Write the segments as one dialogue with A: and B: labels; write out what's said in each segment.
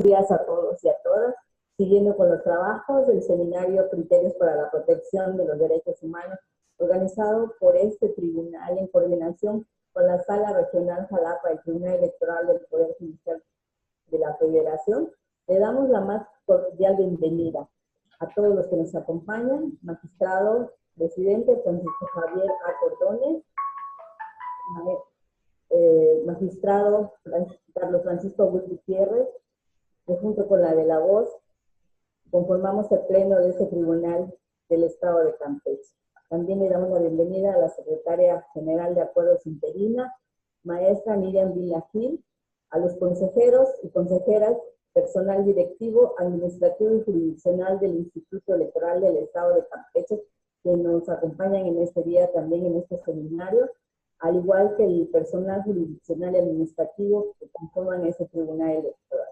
A: Días a todos y a todas. Siguiendo con los trabajos del seminario Criterios para la Protección de los Derechos Humanos, organizado por este tribunal en coordinación con la Sala Regional Jalapa y Tribunal Electoral del Poder Judicial de la Federación, le damos la más cordial bienvenida a todos los que nos acompañan: magistrado presidente Francisco Javier A. Cordones, magistrado Carlos Francisco Gutiérrez, que junto con la de la voz conformamos el pleno de este tribunal del Estado de Campeche. También le damos la bienvenida a la secretaria general de Acuerdos interina, maestra Miriam Vila Gil, a los consejeros y consejeras, personal directivo, administrativo y jurisdiccional del Instituto Electoral del Estado de Campeche, que nos acompañan en este día también en este seminario, al igual que el personal jurisdiccional y administrativo que conforman ese tribunal electoral.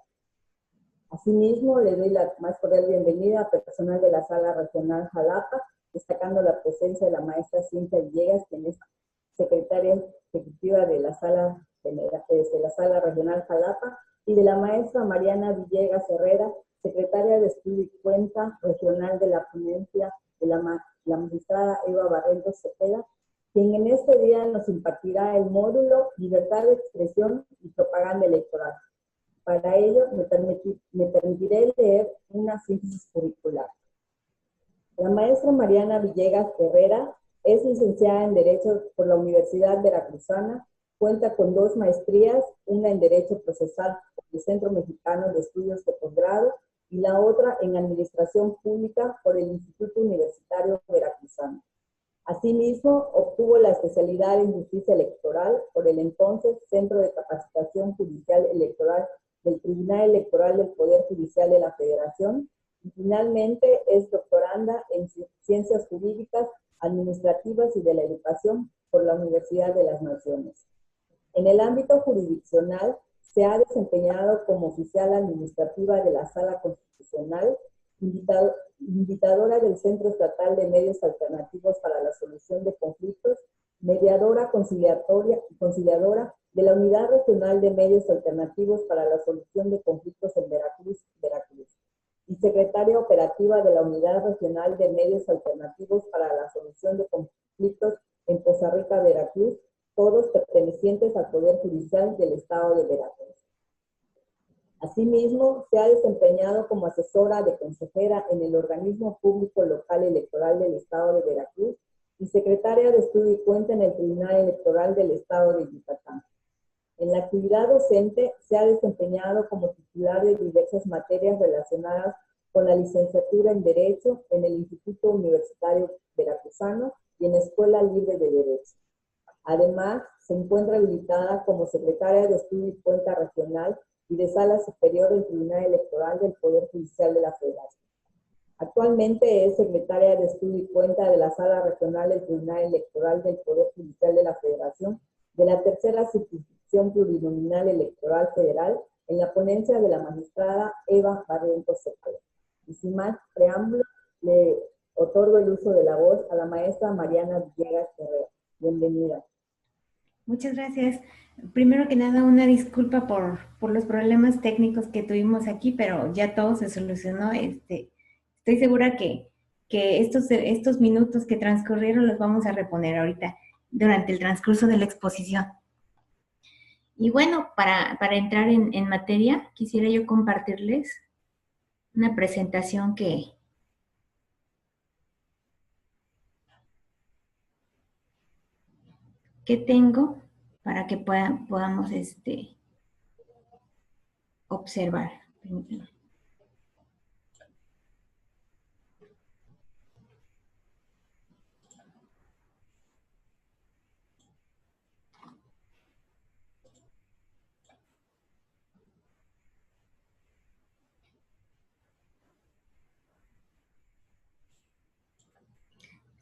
A: Asimismo, le doy la más cordial bienvenida al personal de la Sala Regional Jalapa, destacando la presencia de la maestra Cintia Villegas, quien es secretaria ejecutiva de la Sala Regional Jalapa, y de la maestra Mariana Villegas Herrera, secretaria de Estudio y Cuenta Regional de la Ponencia de la magistrada Eva Barreto Cepeda, quien en este día nos impartirá el módulo Libertad de Expresión y Propaganda Electoral. Para ello, me permitiré leer una síntesis curricular. La maestra Mariana Villegas Herrera es licenciada en Derecho por la Universidad Veracruzana, cuenta con 2 maestrías, una en Derecho Procesal por el Centro Mexicano de Estudios de Posgrado y la otra en Administración Pública por el Instituto Universitario Veracruzano. Asimismo, obtuvo la especialidad en Justicia Electoral por el entonces Centro de Capacitación Judicial Electoral del Tribunal Electoral del Poder Judicial de la Federación, y finalmente es doctoranda en Ciencias Jurídicas, Administrativas y de la Educación por la Universidad de las Naciones. En el ámbito jurisdiccional, se ha desempeñado como oficial administrativa de la Sala Constitucional, invitadora del Centro Estatal de Medios Alternativos para la Solución de Conflictos, mediadora conciliadora de la Unidad Regional de Medios Alternativos para la Solución de Conflictos en Veracruz, y secretaria operativa de la Unidad Regional de Medios Alternativos para la Solución de Conflictos en Poza Rica, Veracruz, todos pertenecientes al Poder Judicial del Estado de Veracruz. Asimismo, se ha desempeñado como asesora de consejera en el Organismo Público Local Electoral del Estado de Veracruz y secretaria de Estudio y Cuenta en el Tribunal Electoral del Estado de Yucatán. En la actividad docente se ha desempeñado como titular de diversas materias relacionadas con la licenciatura en Derecho en el Instituto Universitario Veracruzano y en la Escuela Libre de Derecho. Además, se encuentra habilitada como secretaria de Estudio y Cuenta Regional y de Sala Superior del Tribunal Electoral del Poder Judicial de la Federación. Actualmente es secretaria de Estudio y Cuenta de la Sala Regional del Tribunal Electoral del Poder Judicial de la Federación de la Tercera Circunscripción Plurinominal Electoral Federal en la ponencia de la magistrada Eva Barrientos Cepeda. Y sin más preámbulo, le otorgo el uso de la voz a la maestra Mariana Villegas Herrera. Bienvenida.
B: Muchas gracias. Primero que nada, una disculpa por los problemas técnicos que tuvimos aquí, pero ya todo se solucionó. Estoy segura que estos minutos que transcurrieron los vamos a reponer ahorita durante el transcurso de la exposición. Y bueno, para entrar en materia, quisiera yo compartirles una presentación que tengo para que podamos observar. Permítanme.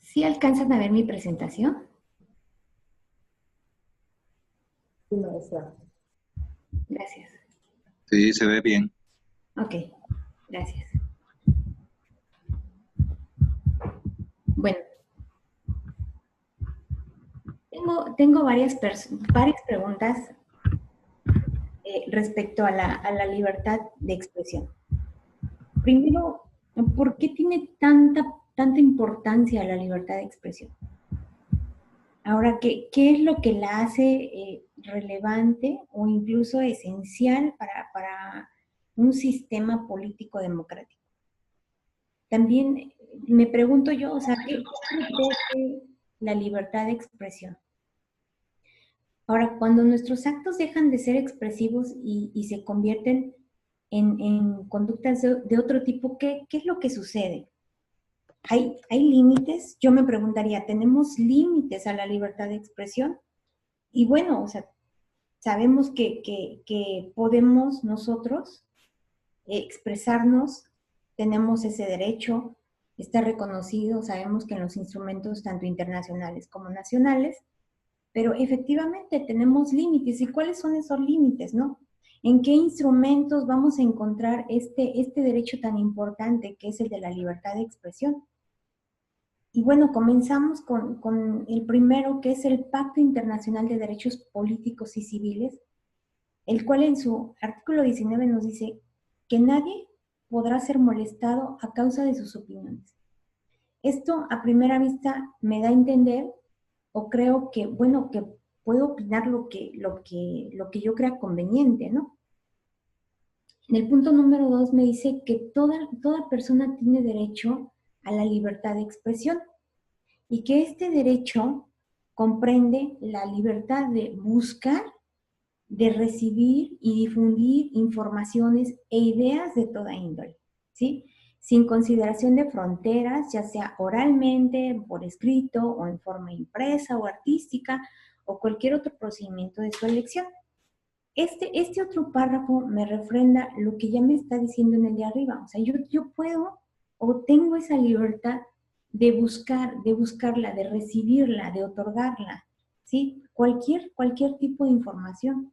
B: ¿Sí alcanzan a ver mi presentación?
A: Sí, maestra.
B: Gracias.
C: Sí, se ve bien.
B: Ok, gracias. Bueno, tengo varias preguntas respecto a la libertad de expresión. Primero, ¿por qué tiene tanta importancia la libertad de expresión? Ahora, ¿qué es lo que la hace relevante o incluso esencial para un sistema político democrático? También me pregunto yo, o sea, ¿qué protege la libertad de expresión? Ahora, cuando nuestros actos dejan de ser expresivos y se convierten en conductas de otro tipo, ¿qué es lo que sucede? ¿Hay límites? Yo me preguntaría, ¿tenemos límites a la libertad de expresión? Y bueno, o sea, sabemos que podemos nosotros expresarnos, tenemos ese derecho, está reconocido, sabemos que en los instrumentos tanto internacionales como nacionales, pero efectivamente tenemos límites. ¿Y cuáles son esos límites, no? ¿En qué instrumentos vamos a encontrar este derecho tan importante que es el de la libertad de expresión? Y bueno, comenzamos con el primero, que es el Pacto Internacional de Derechos Políticos y Civiles, el cual en su artículo 19 nos dice que nadie podrá ser molestado a causa de sus opiniones. Esto a primera vista me da a entender, o creo que, bueno, que puedo opinar lo que yo crea conveniente, ¿no? En el punto número 2 me dice que toda persona tiene derecho a la libertad de expresión y que este derecho comprende la libertad de buscar, de recibir y difundir informaciones e ideas de toda índole, ¿sí? Sin consideración de fronteras, ya sea oralmente, por escrito o en forma impresa o artística o cualquier otro procedimiento de su elección. Este otro párrafo me refrenda lo que ya me está diciendo en el de arriba. O sea, yo puedo o tengo esa libertad de buscarla, de recibirla, de otorgarla, ¿sí? Cualquier tipo de información.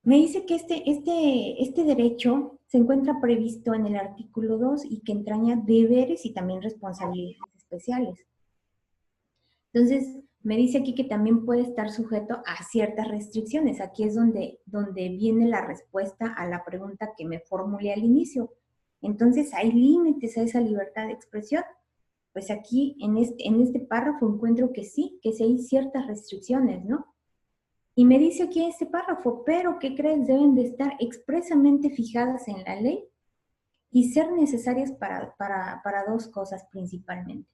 B: Me dice que este derecho se encuentra previsto en el artículo 2 y que entraña deberes y también responsabilidades especiales. Entonces, me dice aquí que también puede estar sujeto a ciertas restricciones. Aquí es donde viene la respuesta a la pregunta que me formulé al inicio. Entonces, ¿hay límites a esa libertad de expresión? Pues aquí, en este párrafo, encuentro que sí hay ciertas restricciones, ¿no? Y me dice aquí este párrafo, pero ¿qué crees? Deben de estar expresamente fijadas en la ley y ser necesarias para dos cosas principalmente.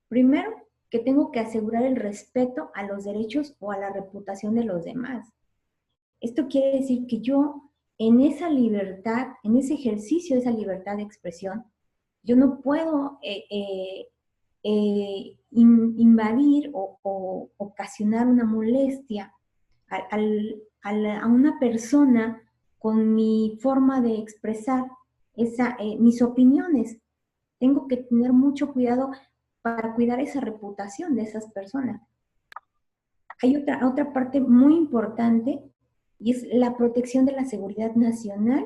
B: Primero, que tengo que asegurar el respeto a los derechos o a la reputación de los demás. Esto quiere decir que yo, en esa libertad, en ese ejercicio de esa libertad de expresión, yo no puedo invadir o ocasionar una molestia a una persona con mi forma de expresar mis opiniones. Tengo que tener mucho cuidado para cuidar esa reputación de esas personas. Hay otra parte muy importante y es la protección de la seguridad nacional,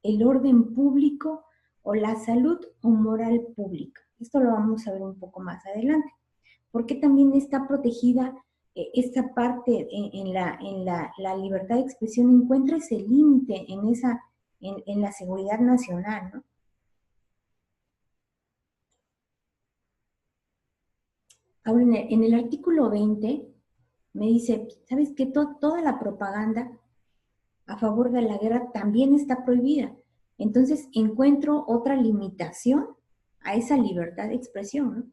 B: el orden público o la salud o moral pública. Esto lo vamos a ver un poco más adelante. Porque también está protegida esta parte en la libertad de expresión, encuentra ese límite en la seguridad nacional, ¿no? Ahora, en el artículo 20 me dice, ¿sabes qué? Toda la propaganda a favor de la guerra también está prohibida. Entonces encuentro otra limitación a esa libertad de expresión, ¿no?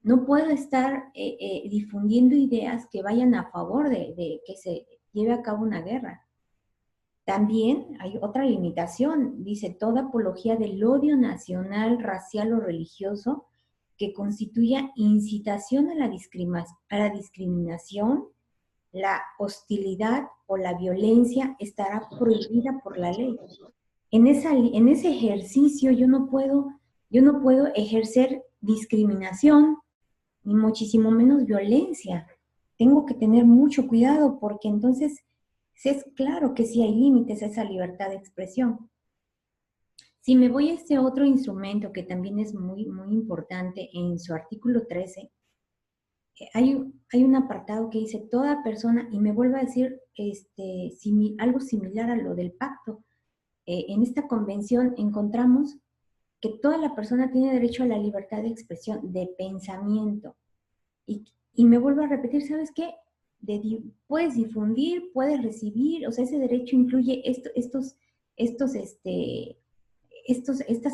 B: No puedo estar difundiendo ideas que vayan a favor de que se lleve a cabo una guerra. También hay otra limitación, dice, toda apología del odio nacional, racial o religioso que constituya incitación a la discriminación, la hostilidad o la violencia estará prohibida por la ley. En ese ejercicio yo no puedo ejercer discriminación, ni muchísimo menos violencia. Tengo que tener mucho cuidado porque entonces es claro que sí hay límites a esa libertad de expresión. Si me voy a este otro instrumento que también es muy, muy importante en su artículo 13, hay un apartado que dice toda persona, y me vuelve a decir algo similar a lo del pacto. En esta convención encontramos que toda la persona tiene derecho a la libertad de expresión, de pensamiento. Y me vuelvo a repetir, ¿sabes qué? Puedes difundir, puedes recibir, o sea, ese derecho incluye estas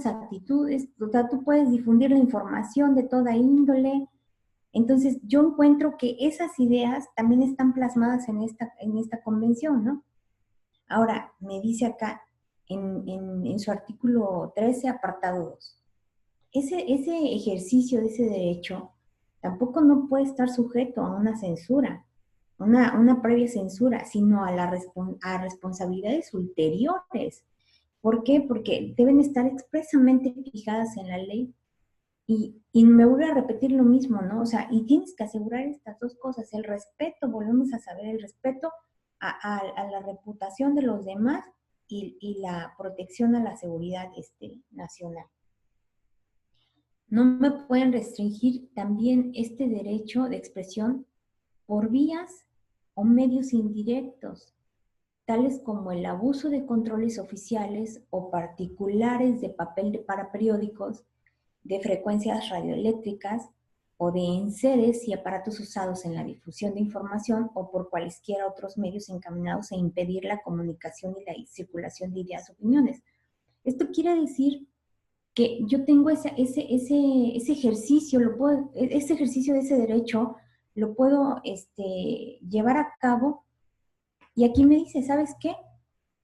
B: actitudes, o sea, tú puedes difundir la información de toda índole. Entonces, yo encuentro que esas ideas también están plasmadas en esta convención, ¿no? Ahora, me dice acá, en su artículo 13, apartado 2, ese ejercicio de ese derecho tampoco no puede estar sujeto a una censura, una previa censura, sino a responsabilidades ulteriores. ¿Por qué? Porque deben estar expresamente fijadas en la ley. Y me voy a repetir lo mismo, ¿no? O sea, y tienes que asegurar estas dos cosas, el respeto, volvemos a saber, el respeto a la reputación de los demás y la protección a la seguridad nacional. No me pueden restringir también este derecho de expresión por vías o medios indirectos, tales como el abuso de controles oficiales o particulares de papel para periódicos, de frecuencias radioeléctricas o de enseres y aparatos usados en la difusión de información o por cualesquiera otros medios encaminados a impedir la comunicación y la circulación de ideas o opiniones. Esto quiere decir que yo tengo ese ejercicio, ese ejercicio de ese derecho, lo puedo llevar a cabo, y aquí me dice, ¿sabes qué?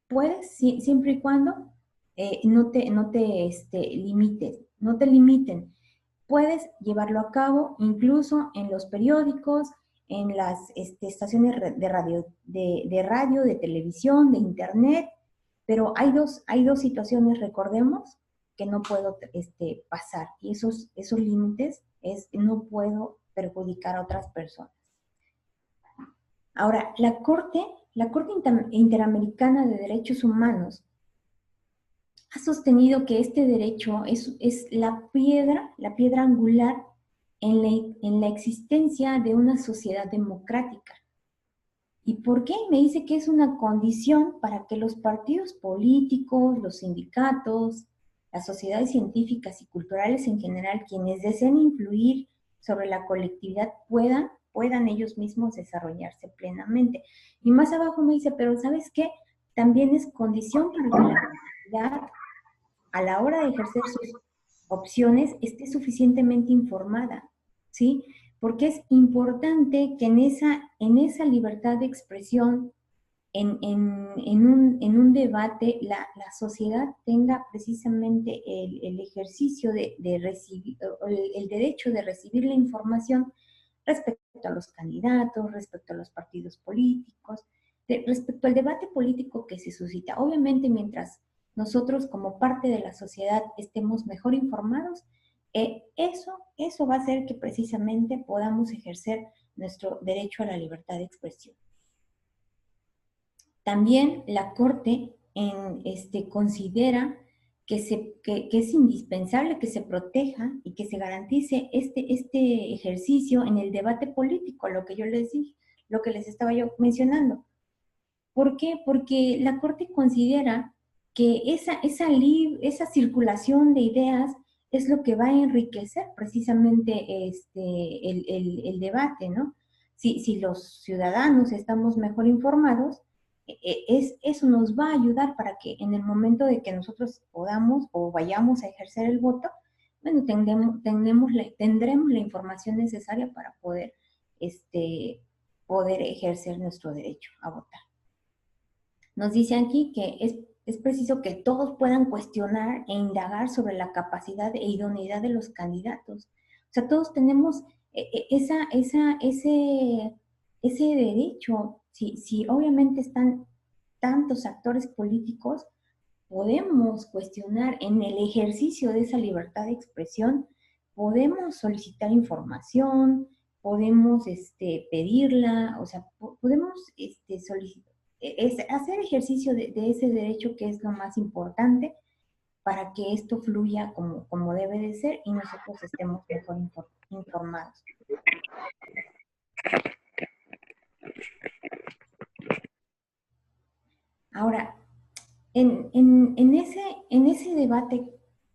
B: Puedes, siempre y cuando no te limites, no te limiten. Puedes llevarlo a cabo incluso en los periódicos, en las estaciones de radio, de televisión, de internet, pero hay dos situaciones, recordemos, que no puedo pasar, y esos límites es no puedo perjudicar a otras personas. Ahora, la Corte Interamericana de Derechos Humanos ha sostenido que este derecho es la piedra angular en la existencia de una sociedad democrática. ¿Y por qué? Me dice que es una condición para que los partidos políticos, los sindicatos, las sociedades científicas y culturales en general, quienes deseen influir sobre la colectividad, puedan ellos mismos desarrollarse plenamente. Y más abajo me dice, pero ¿sabes qué? También es condición para que la comunidad, a la hora de ejercer sus opciones, esté suficientemente informada, ¿sí? Porque es importante que en esa libertad de expresión, en un debate, la sociedad tenga precisamente el ejercicio de recibir, el derecho de recibir la información respecto a los candidatos, respecto a los partidos políticos, respecto al debate político que se suscita. Obviamente, mientras nosotros como parte de la sociedad estemos mejor informados, eso va a hacer que precisamente podamos ejercer nuestro derecho a la libertad de expresión. También la Corte considera que es indispensable que se proteja y que se garantice este ejercicio en el debate político, lo que yo les dije, lo que les estaba yo mencionando. ¿Por qué? Porque la Corte considera que esa circulación de ideas es lo que va a enriquecer precisamente el debate, ¿no? Si los ciudadanos estamos mejor informados, eso nos va a ayudar para que en el momento de que nosotros podamos o vayamos a ejercer el voto, bueno, tendremos la información necesaria para poder ejercer nuestro derecho a votar. Nos dice aquí que es preciso que todos puedan cuestionar e indagar sobre la capacidad e idoneidad de los candidatos. O sea, todos tenemos ese derecho. Si obviamente están tantos actores políticos, podemos cuestionar en el ejercicio de esa libertad de expresión, podemos solicitar información, podemos pedirla, o sea, podemos solicitar, hacer ejercicio de ese derecho, que es lo más importante para que esto fluya como debe de ser y nosotros estemos mejor informados. Ahora, en ese debate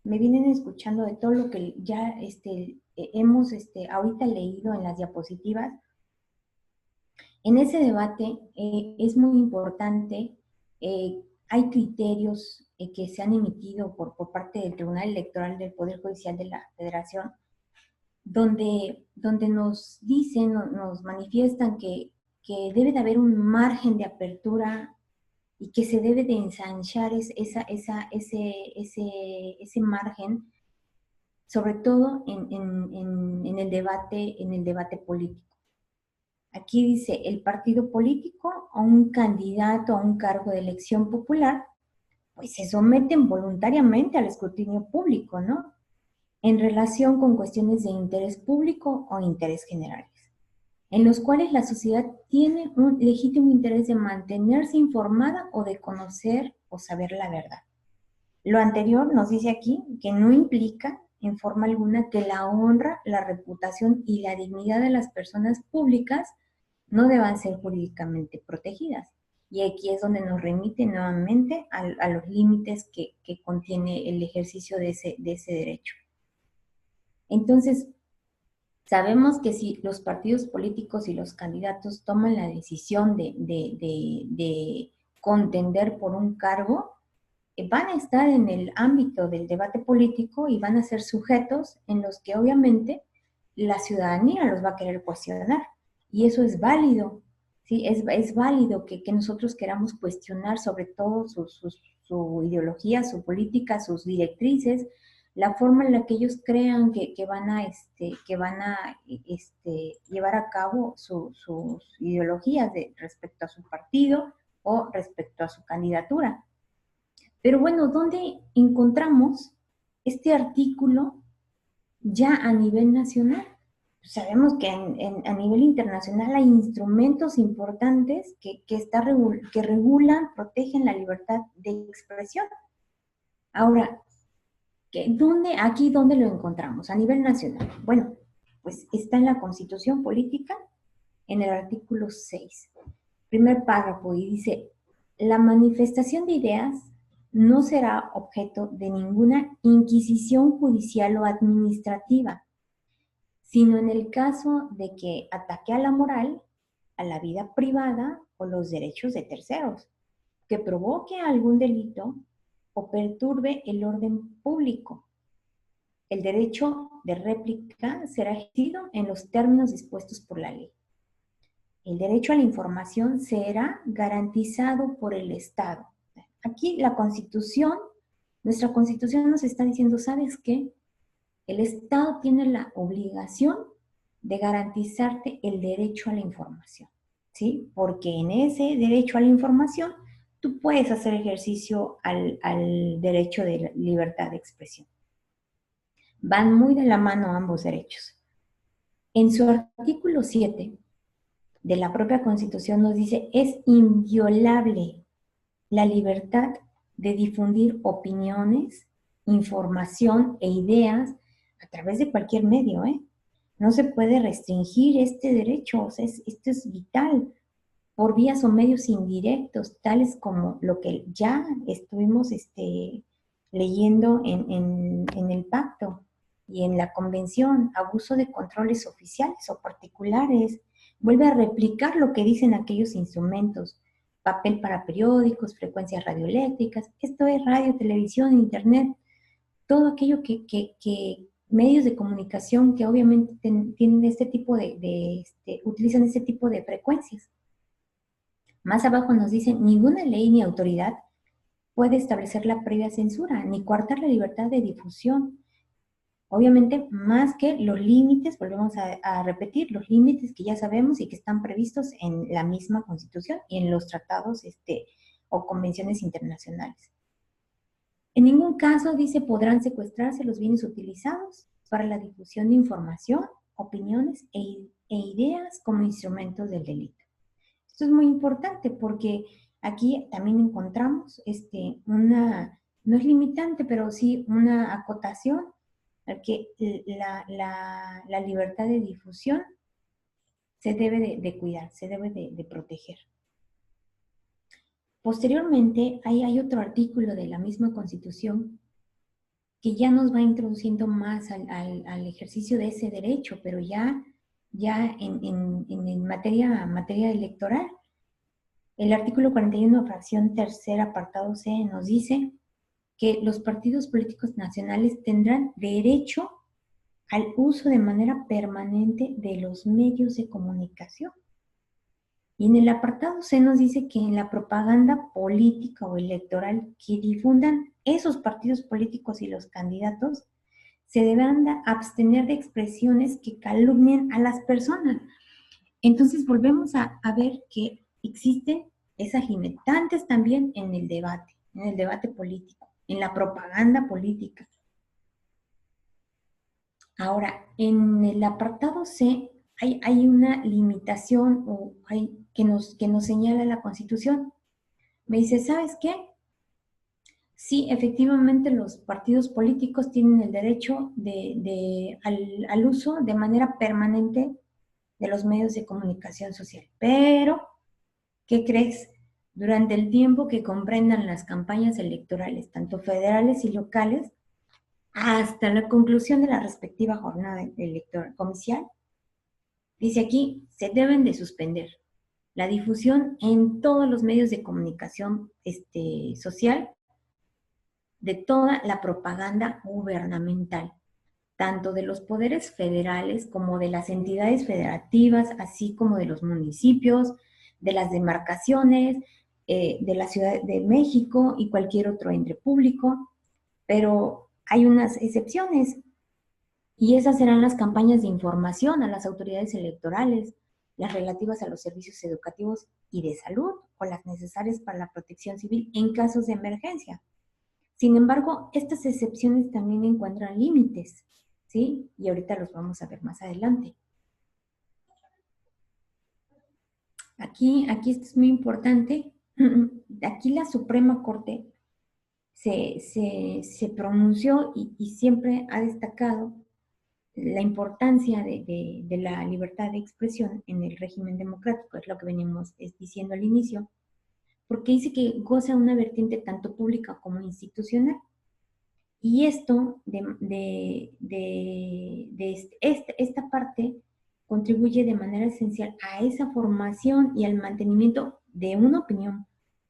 B: me vienen escuchando de todo lo que ya hemos ahorita leído en las diapositivas. En ese debate es muy importante, hay criterios que se han emitido por parte del Tribunal Electoral del Poder Judicial de la Federación, donde nos dicen, nos manifiestan que debe de haber un margen de apertura y que se debe de ensanchar ese margen, sobre todo en el debate político. Aquí dice, el partido político o un candidato a un cargo de elección popular, pues se someten voluntariamente al escrutinio público, ¿no? En relación con cuestiones de interés público o interés generales, en los cuales la sociedad tiene un legítimo interés de mantenerse informada o de conocer o saber la verdad. Lo anterior nos dice aquí que no implica en forma alguna que la honra, la reputación y la dignidad de las personas públicas no deban ser jurídicamente protegidas. Y aquí es donde nos remite nuevamente a los límites que contiene el ejercicio de ese derecho. Entonces, sabemos que si los partidos políticos y los candidatos toman la decisión de contender por un cargo, van a estar en el ámbito del debate político y van a ser sujetos en los que obviamente la ciudadanía los va a querer cuestionar. Y eso es válido, ¿sí? Es válido que nosotros queramos cuestionar sobre todo su ideología, su política, sus directrices, la forma en la que ellos crean que van a llevar a cabo sus ideologías respecto a su partido o respecto a su candidatura. Pero bueno, ¿dónde encontramos este artículo ya a nivel nacional? Sabemos que a nivel internacional hay instrumentos importantes que regulan, protegen la libertad de expresión. Ahora, ¿dónde lo encontramos? A nivel nacional. Bueno, pues está en la Constitución Política, en el artículo 6, primer párrafo, y dice, la manifestación de ideas no será objeto de ninguna inquisición judicial o administrativa, sino en el caso de que ataque a la moral, a la vida privada o los derechos de terceros, que provoque algún delito o perturbe el orden público. El derecho de réplica será ejercido en los términos dispuestos por la ley. El derecho a la información será garantizado por el Estado. Aquí la Constitución, nuestra Constitución nos está diciendo, ¿sabes qué? El Estado tiene la obligación de garantizarte el derecho a la información, ¿sí? Porque en ese derecho a la información tú puedes hacer ejercicio al derecho de libertad de expresión. Van muy de la mano ambos derechos. En su artículo 7 de la propia Constitución nos dice, es inviolable la libertad de difundir opiniones, información e ideas a través de cualquier medio, ¿eh? No se puede restringir este derecho, o sea, esto es vital, por vías o medios indirectos, tales como lo que ya estuvimos leyendo en el pacto y en la convención, abuso de controles oficiales o particulares. Vuelve a replicar lo que dicen aquellos instrumentos, papel para periódicos, frecuencias radioeléctricas, esto es radio, televisión, internet, todo aquello que medios de comunicación que obviamente tienen este tipo utilizan este tipo de frecuencias. Más abajo nos dicen, ninguna ley ni autoridad puede establecer la previa censura, ni coartar la libertad de difusión. Obviamente, más que los límites, volvemos a repetir, los límites que ya sabemos y que están previstos en la misma Constitución y en los tratados o convenciones internacionales. En ningún caso, dice, podrán secuestrarse los bienes utilizados para la difusión de información, opiniones e ideas como instrumentos del delito. Esto es muy importante porque aquí también encontramos no es limitante, pero sí una acotación, que la libertad de difusión se debe de cuidar, se debe de proteger. Posteriormente, hay otro artículo de la misma Constitución que ya nos va introduciendo más al ejercicio de ese derecho, pero ya en materia electoral. El artículo 41, fracción tercera, apartado C, nos dice que los partidos políticos nacionales tendrán derecho al uso de manera permanente de los medios de comunicación. Y en el apartado C nos dice que en la propaganda política o electoral que difundan esos partidos políticos y los candidatos, se deberán abstener de expresiones que calumnien a las personas. Entonces volvemos a ver que existen esas limitantes también en el debate político, en la propaganda política. Ahora, en el apartado C hay una limitación que nos señala la Constitución. Me dice, ¿sabes qué? Sí, efectivamente los partidos políticos tienen el derecho al uso de manera permanente de los medios de comunicación social. Pero, ¿qué crees? Durante el tiempo que comprendan las campañas electorales, tanto federales y locales, hasta la conclusión de la respectiva jornada electoral comicial, dice aquí, se deben de suspender la difusión en todos los medios de comunicación social de toda la propaganda gubernamental, tanto de los poderes federales como de las entidades federativas, así como de los municipios, de las demarcaciones, de la Ciudad de México y cualquier otro ente público, pero hay unas excepciones, y esas serán las campañas de información a las autoridades electorales, las relativas a los servicios educativos y de salud, o las necesarias para la protección civil en casos de emergencia. Sin embargo, estas excepciones también encuentran límites, ¿sí? Y ahorita los vamos a ver más adelante. Aquí esto es muy importante. Aquí la Suprema Corte se pronunció y siempre ha destacado la importancia de la libertad de expresión en el régimen democrático, es lo que venimos diciendo al inicio, porque dice que goza una vertiente tanto pública como institucional. Y esto, esta parte contribuye de manera esencial a esa formación y al mantenimiento de una opinión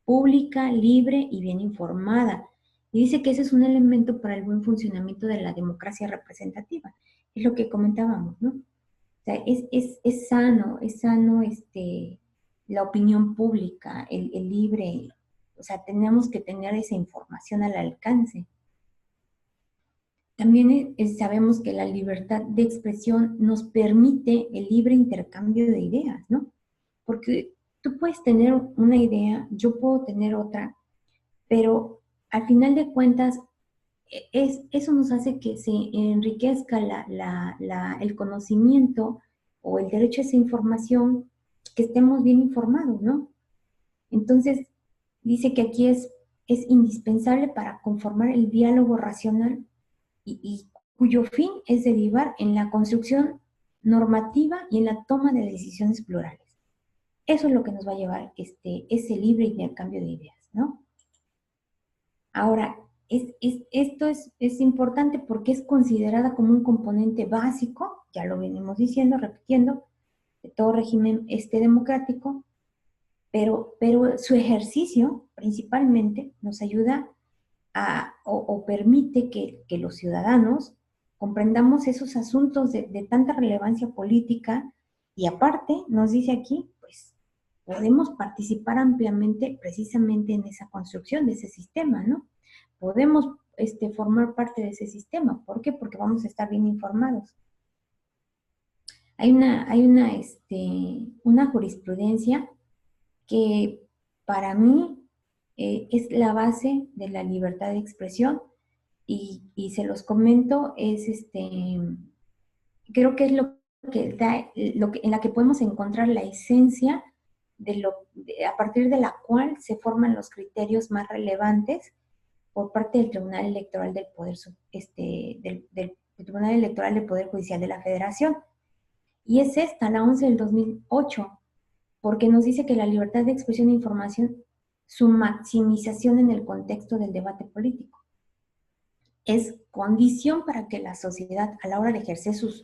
B: pública, libre y bien informada. Y dice que ese es un elemento para el buen funcionamiento de la democracia representativa. Es lo que comentábamos, ¿no? O sea, es sano la opinión pública, el libre, o sea, tenemos que tener esa información al alcance. También sabemos que la libertad de expresión nos permite el libre intercambio de ideas, ¿no? Porque tú puedes tener una idea, yo puedo tener otra, pero al final de cuentas, eso nos hace que se enriquezca el conocimiento o el derecho a esa información, que estemos bien informados, ¿no? Entonces, dice que aquí es indispensable para conformar el diálogo racional y cuyo fin es derivar en la construcción normativa y en la toma de decisiones plurales. Eso es lo que nos va a llevar ese libre intercambio de ideas, ¿no? Ahora, esto es importante porque es considerada como un componente básico, ya lo venimos diciendo, repitiendo, de todo régimen democrático, pero su ejercicio principalmente nos ayuda o permite que los ciudadanos comprendamos esos asuntos de tanta relevancia política, y aparte nos dice aquí, pues podemos participar ampliamente precisamente en esa construcción de ese sistema, ¿no? Podemos formar parte de ese sistema. ¿Por qué? Porque vamos a estar bien informados. Hay una jurisprudencia que para mí es la base de la libertad de expresión, y se los comento, creo que es lo que da, en la que podemos encontrar la esencia a partir de la cual se forman los criterios más relevantes por parte del Tribunal Electoral del Poder, del Tribunal Electoral del Poder Judicial de la Federación. Y es esta, la 11 del 2008, porque nos dice que la libertad de expresión e información, su maximización en el contexto del debate político, es condición para que la sociedad, a la hora de ejercer sus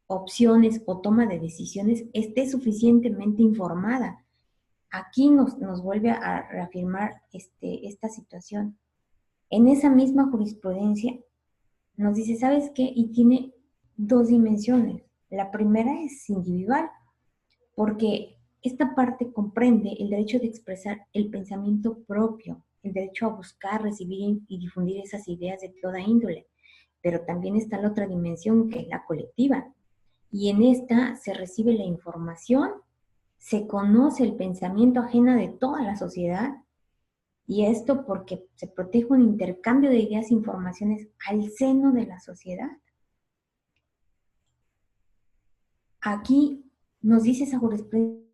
B: opciones o toma de decisiones, esté suficientemente informada. Aquí nos vuelve a reafirmar esta situación. En esa misma jurisprudencia nos dice, ¿sabes qué? Y tiene dos dimensiones. La primera es individual, porque esta parte comprende el derecho de expresar el pensamiento propio, el derecho a buscar, recibir y difundir esas ideas de toda índole. Pero también está la otra dimensión, que es la colectiva. Y en esta se recibe la información, se conoce el pensamiento ajeno de toda la sociedad, y esto porque se protege un intercambio de ideas e informaciones al seno de la sociedad. Aquí nos dice esa jurisprudencia,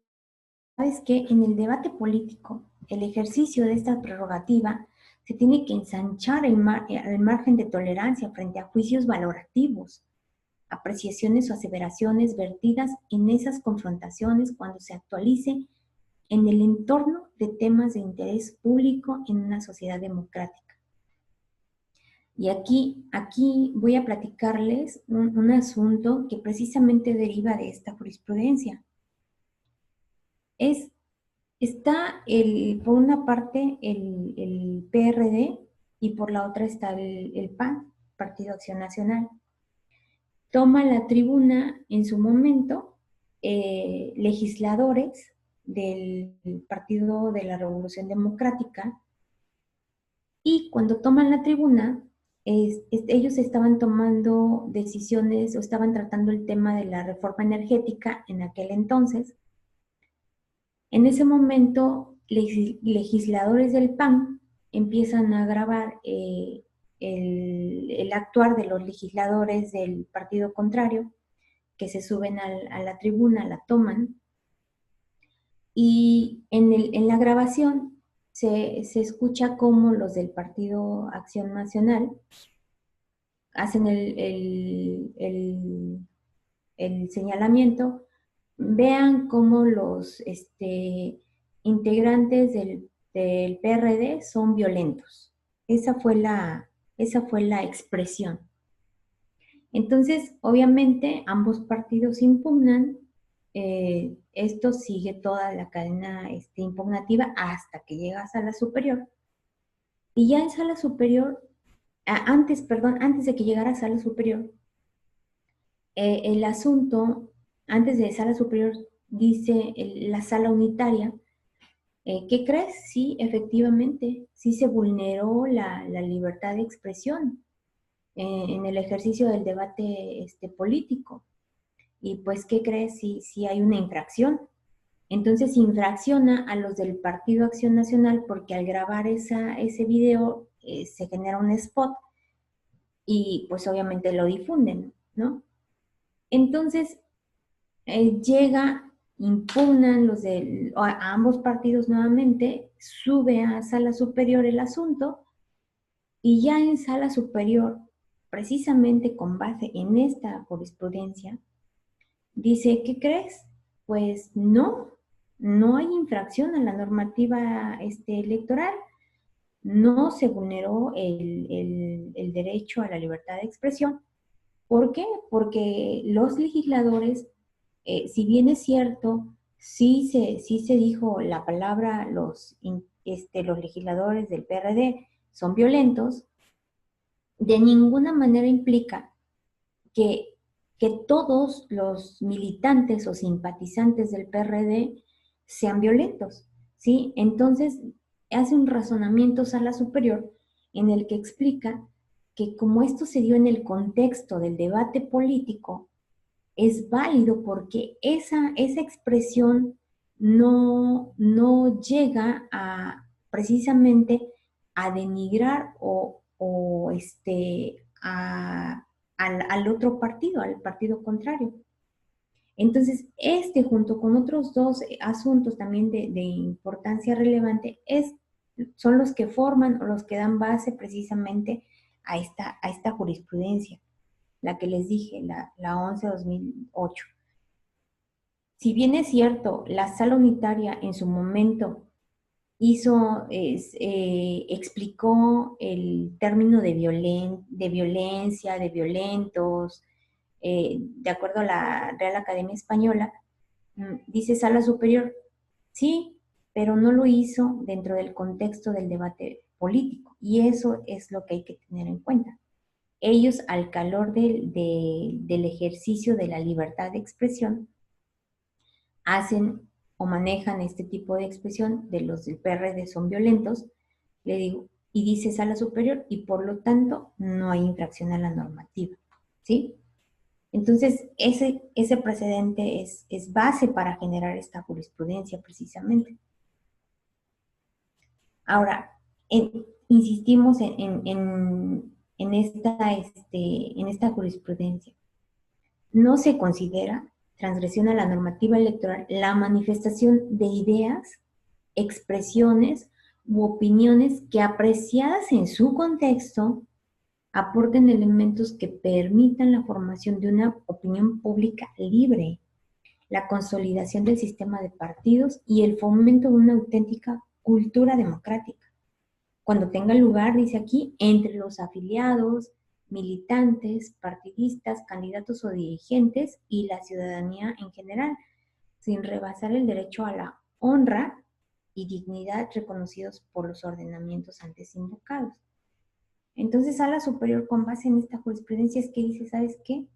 B: ¿sabes qué? En el debate político, el ejercicio de esta prerrogativa se tiene que ensanchar el margen de tolerancia frente a juicios valorativos, apreciaciones o aseveraciones vertidas en esas confrontaciones cuando se actualice en el entorno de temas de interés público en una sociedad democrática. Y aquí voy a platicarles un asunto que precisamente deriva de esta jurisprudencia. Está por una parte el PRD y por la otra está el PAN, Partido Acción Nacional. Toma la tribuna en su momento legisladores del Partido de la Revolución Democrática, y cuando toman la tribuna, ellos estaban tomando decisiones o estaban tratando el tema de la reforma energética en aquel entonces. En ese momento, legisladores del PAN empiezan a grabar el actuar de los legisladores del partido contrario, que se suben a la tribuna, la toman, y en la grabación se escucha cómo los del Partido Acción Nacional hacen el señalamiento. Vean cómo los integrantes del PRD son violentos. Esa fue la expresión. Entonces, obviamente, ambos partidos impugnan. Esto sigue toda la cadena impugnativa hasta que llega a sala superior. Y ya en sala superior, antes de que llegara a sala superior, el asunto, antes de sala superior, dice la sala unitaria, ¿qué crees? Sí, efectivamente, sí se vulneró la libertad de expresión en el ejercicio del debate político. Y pues, ¿qué crees? Sí hay una infracción. Entonces infracciona a los del Partido Acción Nacional porque al grabar ese video se genera un spot y pues obviamente lo difunden, ¿no? Entonces impugnan a ambos partidos nuevamente, sube a sala superior el asunto, y ya en sala superior, precisamente con base en esta jurisprudencia, dice, ¿qué crees? Pues no hay infracción a la normativa electoral, no se vulneró el derecho a la libertad de expresión. ¿Por qué? Porque los legisladores, si bien es cierto, sí se dijo la palabra, los legisladores del PRD son violentos, de ninguna manera implica que todos los militantes o simpatizantes del PRD sean violentos, ¿sí? Entonces, hace un razonamiento sala superior en el que explica que como esto se dio en el contexto del debate político, es válido porque esa expresión no llega precisamente a denigrar al otro partido, al partido contrario. Entonces, junto con otros dos asuntos también de importancia relevante, son los que forman o los que dan base precisamente a esta jurisprudencia, la que les dije, la 11-2008. si bien es cierto, la sala unitaria en su momento explicó el término de violencia, de violentos, de acuerdo a la Real Academia Española, dice sala superior, sí, pero no lo hizo dentro del contexto del debate político, y eso es lo que hay que tener en cuenta. Ellos, al calor del ejercicio de la libertad de expresión, hacen o manejan este tipo de expresión de los del PRD son violentos, le digo, y dice sala superior, y por lo tanto no hay infracción a la normativa, ¿sí? Entonces, ese precedente es base para generar esta jurisprudencia precisamente. Ahora, insistimos en esta jurisprudencia. No se considera transgresión a la normativa electoral la manifestación de ideas, expresiones u opiniones que, apreciadas en su contexto, aporten elementos que permitan la formación de una opinión pública libre, la consolidación del sistema de partidos y el fomento de una auténtica cultura democrática. Cuando tenga lugar, dice aquí, entre los afiliados, militantes, partidistas, candidatos o dirigentes y la ciudadanía en general, sin rebasar el derecho a la honra y dignidad reconocidos por los ordenamientos antes invocados. Entonces, Sala Superior, con base en esta jurisprudencia, es que dice, ¿sabes qué?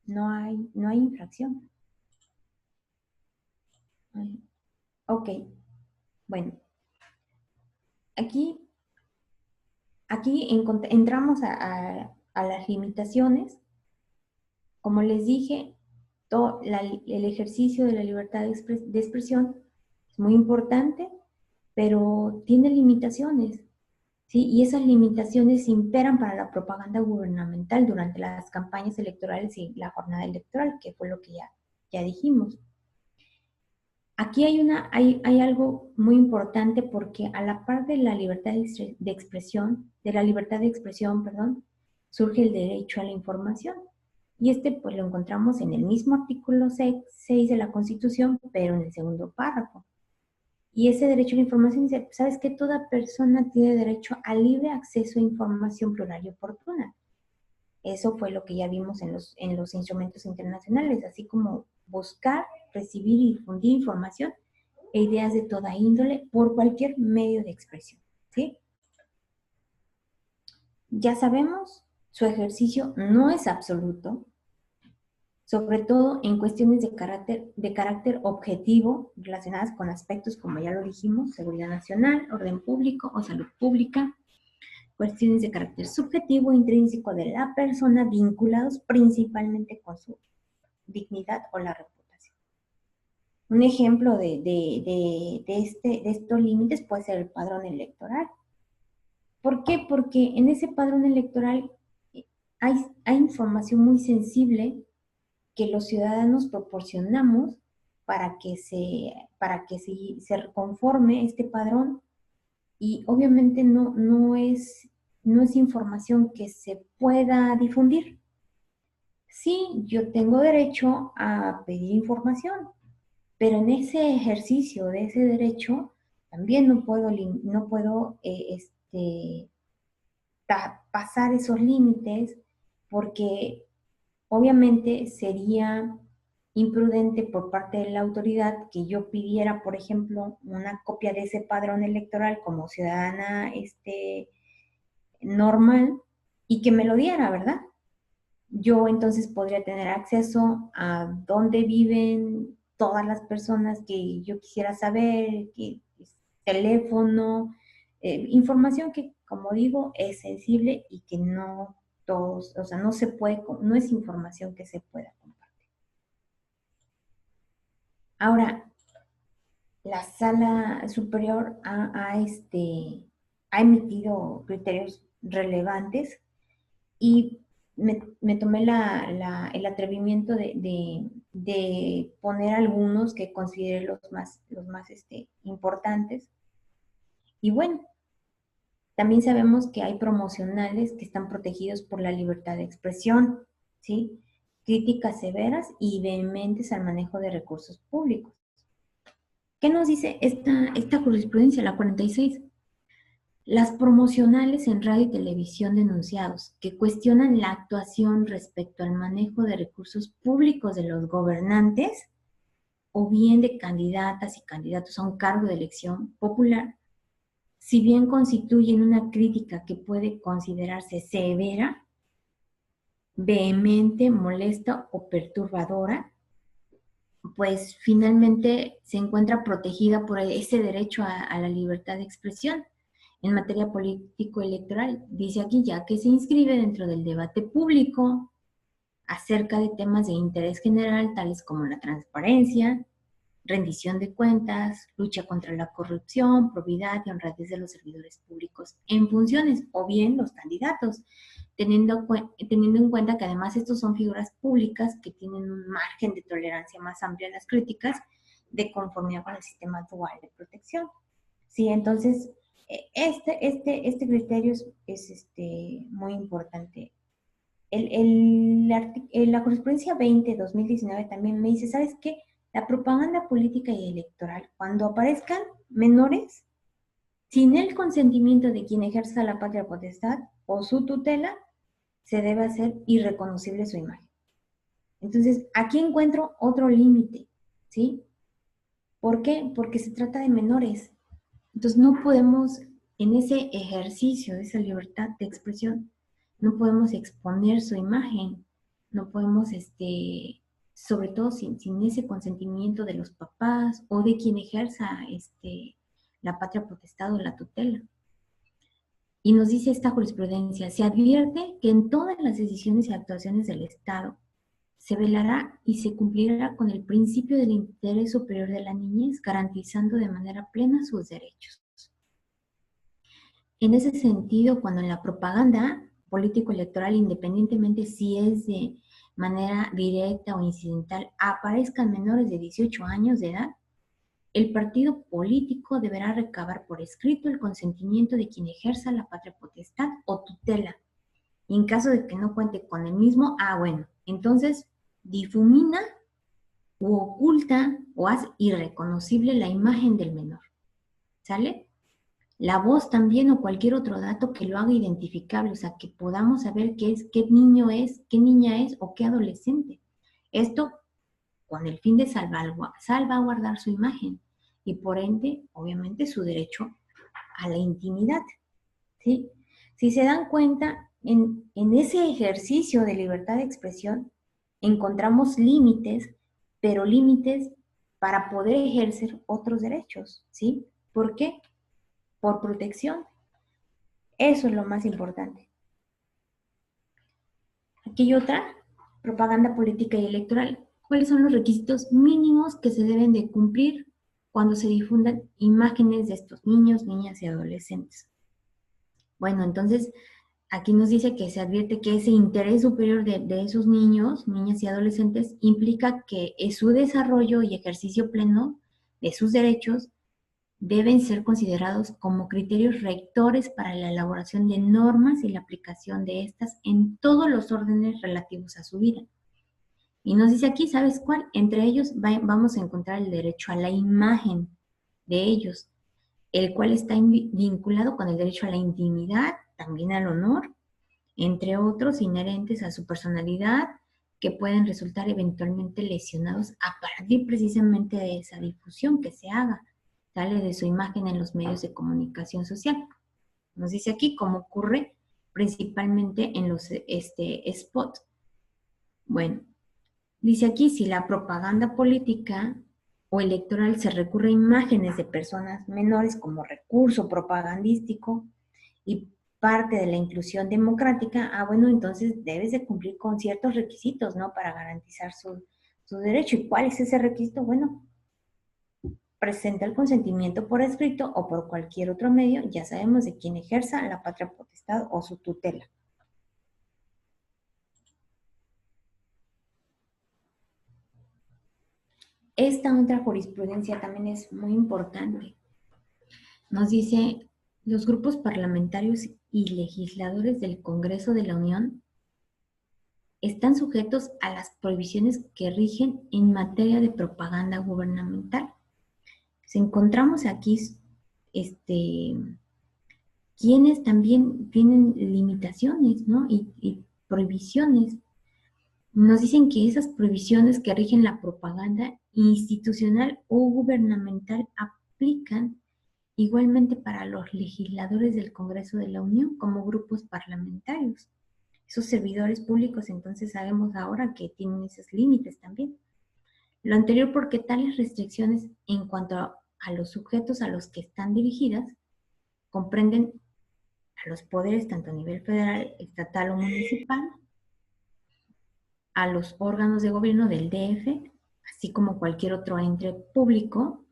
B: No hay infracción. Ok, bueno. Aquí entramos a las limitaciones. Como les dije, el ejercicio de la libertad de expresión es muy importante, pero tiene limitaciones, ¿sí? Y esas limitaciones imperan para la propaganda gubernamental durante las campañas electorales y la jornada electoral, que fue lo que ya dijimos. Aquí hay algo muy importante, porque a la par de la libertad de expresión, surge el derecho a la información. Y pues lo encontramos en el mismo artículo 6 de la Constitución, pero en el segundo párrafo. Y ese derecho a la información dice, ¿sabes qué? Toda persona tiene derecho a libre acceso a información plural y oportuna. Eso fue lo que ya vimos en los instrumentos internacionales, así como buscar, recibir y difundir información e ideas de toda índole por cualquier medio de expresión, ¿sí? Ya sabemos, su ejercicio no es absoluto, sobre todo en cuestiones de carácter objetivo relacionadas con aspectos, como ya lo dijimos, seguridad nacional, orden público o salud pública, cuestiones de carácter subjetivo e intrínseco de la persona, vinculados principalmente con su dignidad o la reputación. Un ejemplo de estos límites puede ser el padrón electoral. ¿Por qué? Porque en ese padrón electoral hay información muy sensible que los ciudadanos proporcionamos para que se conforme este padrón, y obviamente no es información que se pueda difundir. Sí, yo tengo derecho a pedir información, pero en ese ejercicio de ese derecho también no puedo pasar esos límites, porque obviamente sería imprudente por parte de la autoridad que yo pidiera, por ejemplo, una copia de ese padrón electoral como ciudadana normal, y que me lo diera, ¿verdad? Yo entonces podría tener acceso a dónde viven todas las personas que yo quisiera saber, teléfono, información que, como digo, es sensible y que no todos, o sea, no es información que se pueda compartir. Ahora, la Sala Superior ha emitido criterios relevantes, y me tomé el atrevimiento de poner algunos que consideré los más importantes. Y bueno, también sabemos que hay promocionales que están protegidos por la libertad de expresión, ¿sí? críticas severas y vehementes al manejo de recursos públicos. ¿Qué nos dice esta jurisprudencia, la 46? Las promocionales en radio y televisión denunciados que cuestionan la actuación respecto al manejo de recursos públicos de los gobernantes o bien de candidatas y candidatos a un cargo de elección popular, si bien constituyen una crítica que puede considerarse severa, vehemente, molesta o perturbadora, pues finalmente se encuentra protegida por ese derecho a la libertad de expresión en materia político-electoral. Dice aquí ya que se inscribe dentro del debate público acerca de temas de interés general, tales como la transparencia, rendición de cuentas, lucha contra la corrupción, probidad y honradez de los servidores públicos en funciones, o bien los candidatos, teniendo en cuenta que además estos son figuras públicas que tienen un margen de tolerancia más amplio a las críticas de conformidad con el sistema dual de protección. Sí, entonces, este criterio es muy importante. La jurisprudencia 20/2019 también me dice, ¿sabes qué? La propaganda política y electoral, cuando aparezcan menores, sin el consentimiento de quien ejerza la patria potestad o su tutela, se debe hacer irreconocible su imagen. Entonces, aquí encuentro otro límite, ¿sí? ¿Por qué? Porque se trata de menores. Entonces, no podemos, en ese ejercicio de esa libertad de expresión, no podemos exponer su imagen, no podemos, sobre todo sin ese consentimiento de los papás o de quien ejerza la patria potestad o la tutela. Y nos dice esta jurisprudencia, se advierte que en todas las decisiones y actuaciones del Estado se velará y se cumplirá con el principio del interés superior de la niñez, garantizando de manera plena sus derechos. En ese sentido, cuando en la propaganda político-electoral, independientemente si es de manera directa o incidental, aparezcan menores de 18 años de edad, el partido político deberá recabar por escrito el consentimiento de quien ejerza la patria potestad o tutela. Y en caso de que no cuente con el mismo, bueno, entonces difumina u oculta o hace irreconocible la imagen del menor. ¿Sale? La voz también o cualquier otro dato que lo haga identificable, o sea, que podamos saber qué niño es, qué niña es o qué adolescente. Esto con el fin de salvaguardar su imagen y por ende, obviamente, su derecho a la intimidad. ¿Sí? Si se dan cuenta, en ese ejercicio de libertad de expresión encontramos límites, pero límites para poder ejercer otros derechos. ¿Sí? ¿Por qué? Por protección. Eso es lo más importante. Aquí hay otra, propaganda política y electoral. ¿Cuáles son los requisitos mínimos que se deben de cumplir cuando se difundan imágenes de estos niños, niñas y adolescentes? Bueno, entonces aquí nos dice que se advierte que ese interés superior de esos niños, niñas y adolescentes implica que su desarrollo y ejercicio pleno de sus derechos deben ser considerados como criterios rectores para la elaboración de normas y la aplicación de estas en todos los órdenes relativos a su vida. Y nos dice aquí, ¿sabes cuál? Entre ellos vamos a encontrar el derecho a la imagen de ellos, el cual está vinculado con el derecho a la intimidad, también al honor, entre otros inherentes a su personalidad, que pueden resultar eventualmente lesionados a partir precisamente de esa difusión que se haga, ¿sale? De su imagen en los medios de comunicación social. Nos dice aquí cómo ocurre principalmente en los spots. Bueno, dice aquí, si la propaganda política o electoral se recurre a imágenes de personas menores como recurso propagandístico y parte de la inclusión democrática, bueno, entonces debes de cumplir con ciertos requisitos, ¿no? Para garantizar su derecho. ¿Y cuál es ese requisito? Bueno, presenta el consentimiento por escrito o por cualquier otro medio, ya sabemos, de quien ejerza la patria potestad o su tutela. Esta otra jurisprudencia también es muy importante. Nos dice, los grupos parlamentarios y legisladores del Congreso de la Unión están sujetos a las prohibiciones que rigen en materia de propaganda gubernamental. Si encontramos aquí quienes también tienen limitaciones, ¿no? Y prohibiciones. Nos dicen que esas prohibiciones que rigen la propaganda institucional o gubernamental aplican igualmente para los legisladores del Congreso de la Unión como grupos parlamentarios. Esos servidores públicos, entonces sabemos ahora que tienen esos límites también. Lo anterior porque tales restricciones en cuanto a los sujetos a los que están dirigidas comprenden a los poderes tanto a nivel federal, estatal o municipal, a los órganos de gobierno del DF, así como cualquier otro ente público,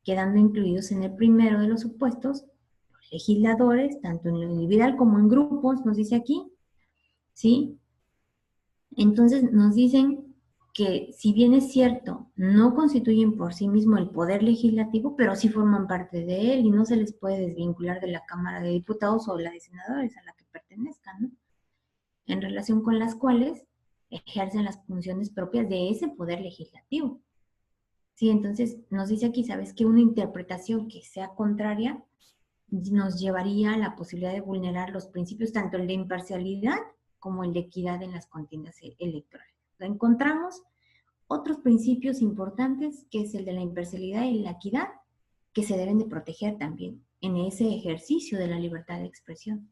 B: quedando incluidos en el primero de los supuestos los legisladores, tanto en lo individual como en grupos, nos dice aquí, ¿sí? Entonces nos dicen que si bien es cierto, no constituyen por sí mismo el poder legislativo, pero sí forman parte de él y no se les puede desvincular de la Cámara de Diputados o la de Senadores a la que pertenezcan, ¿no? En relación con las cuales ejercen las funciones propias de ese poder legislativo. Sí, entonces nos dice aquí, ¿sabes qué? Una interpretación que sea contraria nos llevaría a la posibilidad de vulnerar los principios, tanto el de imparcialidad como el de equidad en las contiendas electorales. Encontramos otros principios importantes, que es el de la imparcialidad y la equidad, que se deben de proteger también en ese ejercicio de la libertad de expresión.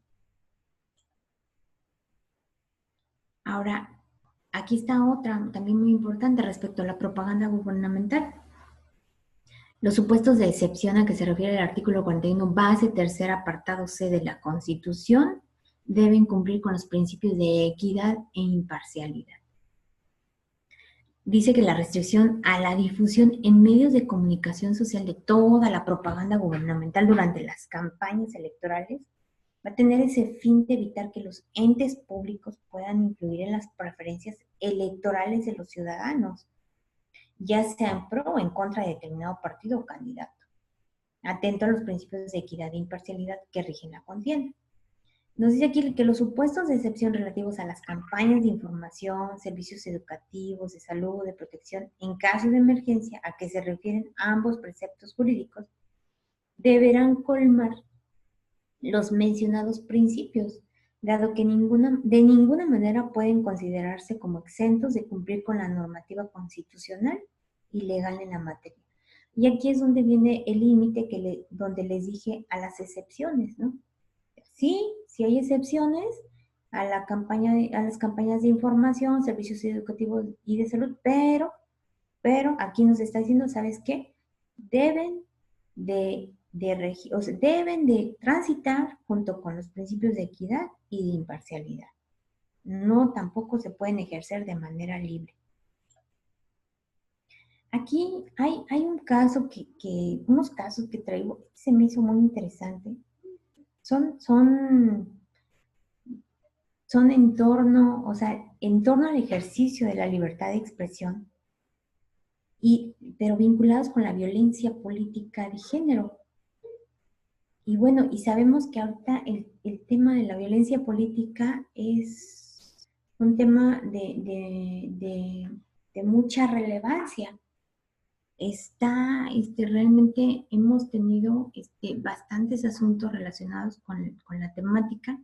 B: Ahora, aquí está otra también muy importante respecto a la propaganda gubernamental. Los supuestos de excepción a que se refiere el artículo 41, base tercera, apartado C de la Constitución, deben cumplir con los principios de equidad e imparcialidad. Dice que la restricción a la difusión en medios de comunicación social de toda la propaganda gubernamental durante las campañas electorales va a tener ese fin de evitar que los entes públicos puedan influir en las preferencias electorales de los ciudadanos, ya sea en pro o en contra de determinado partido o candidato, atento a los principios de equidad e imparcialidad que rigen la contienda. Nos dice aquí que los supuestos de excepción relativos a las campañas de información, servicios educativos, de salud, de protección, en caso de emergencia, a que se refieren ambos preceptos jurídicos, deberán colmar los mencionados principios, dado que de ninguna manera pueden considerarse como exentos de cumplir con la normativa constitucional y legal en la materia. Y aquí es donde viene el límite donde les dije a las excepciones, ¿no? Sí hay excepciones a las campañas de información, servicios educativos y de salud, pero aquí nos está diciendo, ¿sabes qué? Deben de transitar junto con los principios de equidad y de imparcialidad. No, tampoco se pueden ejercer de manera libre. Aquí hay un caso unos casos que traigo, se me hizo muy interesante. Son en torno al ejercicio de la libertad de expresión, pero vinculados con la violencia política de género. Y bueno, y sabemos que ahorita el tema de la violencia política es un tema de mucha relevancia. Realmente hemos tenido bastantes asuntos relacionados con la temática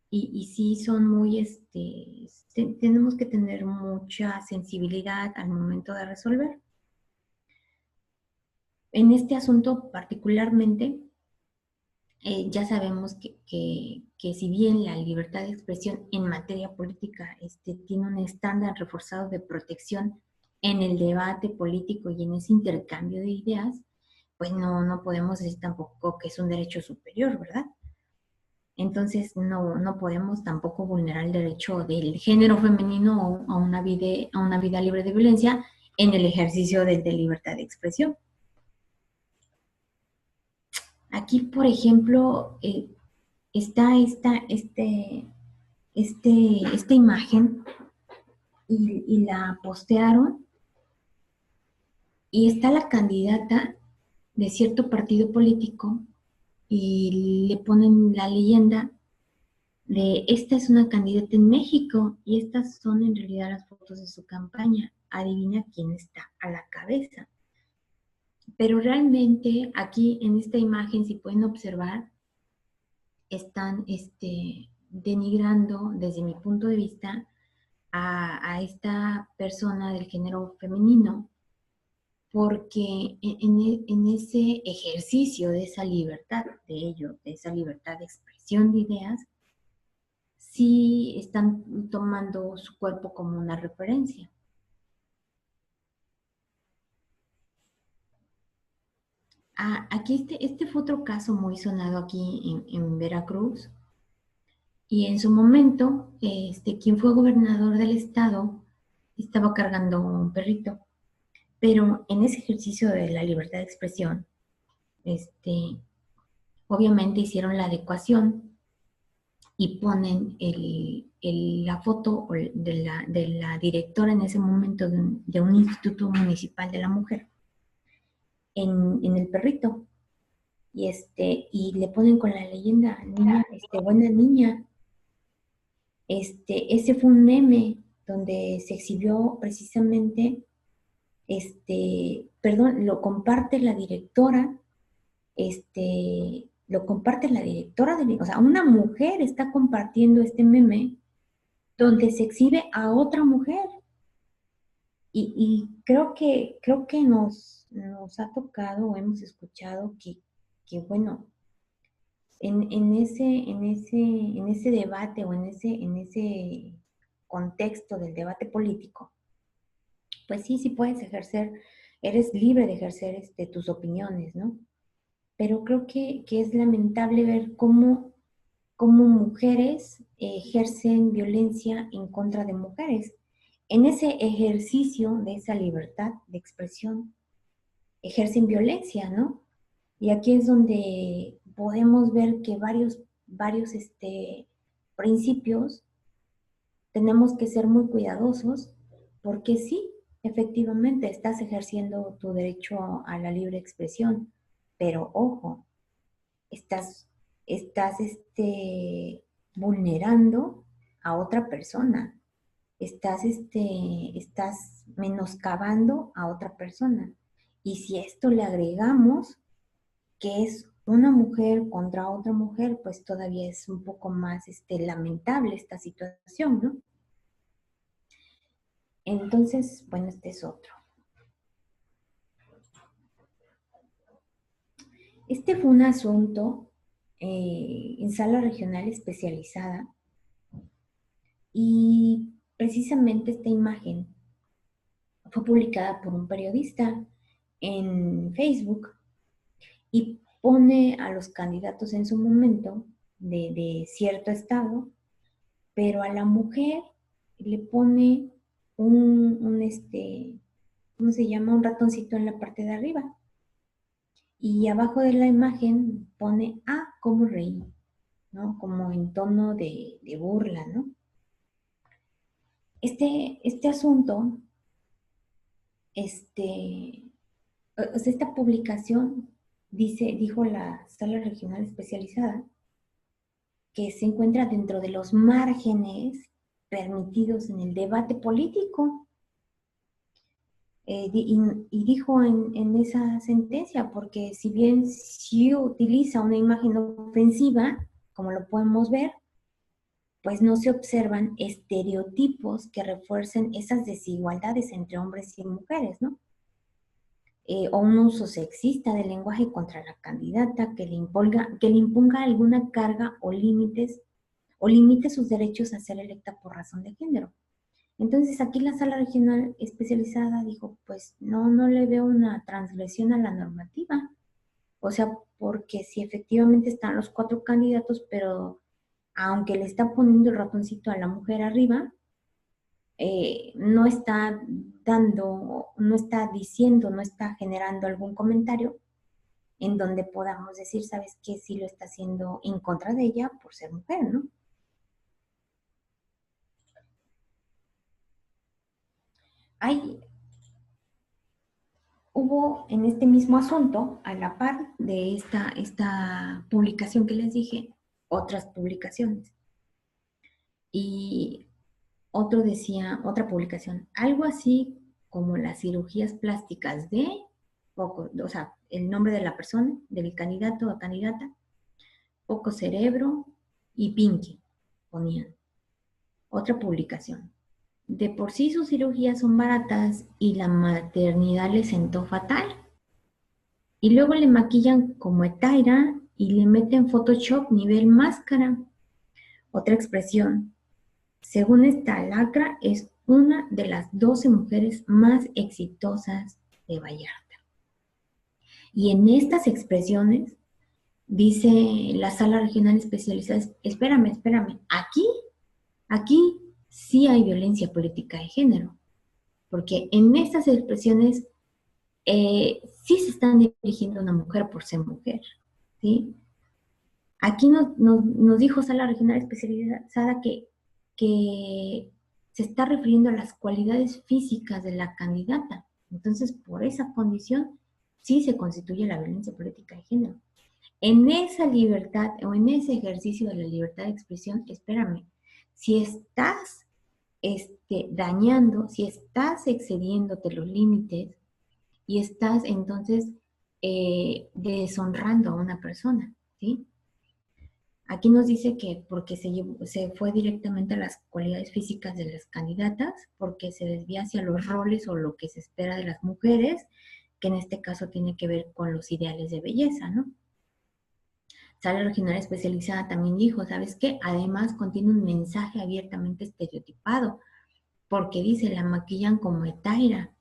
B: y sí son muy, tenemos que tener mucha sensibilidad al momento de resolver. En este asunto particularmente, ya sabemos que si bien la libertad de expresión en materia política tiene un estándar reforzado de protección en el debate político y en ese intercambio de ideas, pues no podemos decir tampoco que es un derecho superior, ¿verdad? Entonces no podemos tampoco vulnerar el derecho del género femenino a una vida libre de violencia en el ejercicio de libertad de expresión. Aquí, por ejemplo, está esta imagen y la postearon y está la candidata de cierto partido político y le ponen la leyenda de esta es una candidata en México y estas son en realidad las fotos de su campaña. Adivina quién está a la cabeza. Pero realmente aquí en esta imagen, si pueden observar, están denigrando desde mi punto de vista a esta persona del género femenino, porque en ese ejercicio de esa libertad de ellos, de esa libertad de expresión de ideas, sí están tomando su cuerpo como una referencia. Aquí este fue otro caso muy sonado aquí en Veracruz, y en su momento, quien fue gobernador del estado estaba cargando un perrito, pero en ese ejercicio de la libertad de expresión, obviamente hicieron la adecuación y ponen la foto de la directora en ese momento de un instituto municipal de la mujer en el perrito. Y le ponen con la leyenda, niña, buena niña. Ese fue un meme donde se exhibió precisamente, lo comparte la directora, o sea, una mujer está compartiendo este meme donde se exhibe a otra mujer. Y creo que nos ha tocado o hemos escuchado que bueno, en ese debate o en ese contexto del debate político, pues sí puedes ejercer, eres libre de ejercer tus opiniones, ¿no? Pero creo que es lamentable ver cómo mujeres ejercen violencia en contra de mujeres. En ese ejercicio de esa libertad de expresión, ejercen violencia, ¿no? Y aquí es donde podemos ver que varios principios tenemos que ser muy cuidadosos, porque sí, efectivamente, estás ejerciendo tu derecho a la libre expresión, pero ojo, estás vulnerando a otra persona, estás menoscabando a otra persona. Y si a esto le agregamos que es una mujer contra otra mujer, pues todavía es un poco más lamentable esta situación, ¿no? Entonces, bueno, este es otro. Este fue un asunto en sala regional especializada, y precisamente esta imagen fue publicada por un periodista en Facebook y pone a los candidatos en su momento de cierto estado, pero a la mujer le pone ¿cómo se llama? Un ratoncito en la parte de arriba. Y abajo de la imagen pone, cómo reí, ¿no? Como en tono de burla, ¿no? Este asunto, esta publicación, dijo la sala regional especializada, que se encuentra dentro de los márgenes permitidos en el debate político. Y dijo en esa sentencia, porque si bien sí utiliza una imagen ofensiva, como lo podemos ver, pues no se observan estereotipos que refuercen esas desigualdades entre hombres y mujeres, ¿no? O un uso sexista del lenguaje contra la candidata que le imponga alguna carga o limite sus derechos a ser electa por razón de género. Entonces aquí la sala regional especializada dijo, pues no le veo una transgresión a la normativa. O sea, porque si efectivamente están los 4 candidatos, pero aunque le está poniendo el ratoncito a la mujer arriba, no está no está diciendo, no está generando algún comentario en donde podamos decir, ¿sabes qué? Sí lo está haciendo en contra de ella por ser mujer, ¿no? Hubo en este mismo asunto, a la par de esta publicación que les dije, otras publicaciones. Y otro decía, otra publicación, algo así como las cirugías plásticas de poco, o sea, el nombre de la persona, del candidato o candidata, poco cerebro y Pinky, ponían. Otra publicación. De por sí sus cirugías son baratas y la maternidad le sentó fatal. Y luego le maquillan como Etaira y le meten Photoshop nivel máscara. Otra expresión. Según esta lacra, es una de las 12 mujeres más exitosas de Vallarta. Y en estas expresiones dice la sala regional especializada, espérame, aquí sí hay violencia política de género, porque en estas expresiones sí se están dirigiendo a una mujer por ser mujer, ¿sí? Aquí nos dijo Sala Regional Especializada que se está refiriendo a las cualidades físicas de la candidata. Entonces, por esa condición, sí se constituye la violencia política de género. En esa libertad o en ese ejercicio de la libertad de expresión, espérame, si estás dañando, si estás excediéndote los límites y estás entonces deshonrando a una persona, ¿sí? Aquí nos dice que porque se fue directamente a las cualidades físicas de las candidatas, porque se desvía hacia los roles o lo que se espera de las mujeres, que en este caso tiene que ver con los ideales de belleza, ¿no? Sala Regional Especializada también dijo, ¿sabes qué? Además contiene un mensaje abiertamente estereotipado, porque dice, la maquillan como Etaira,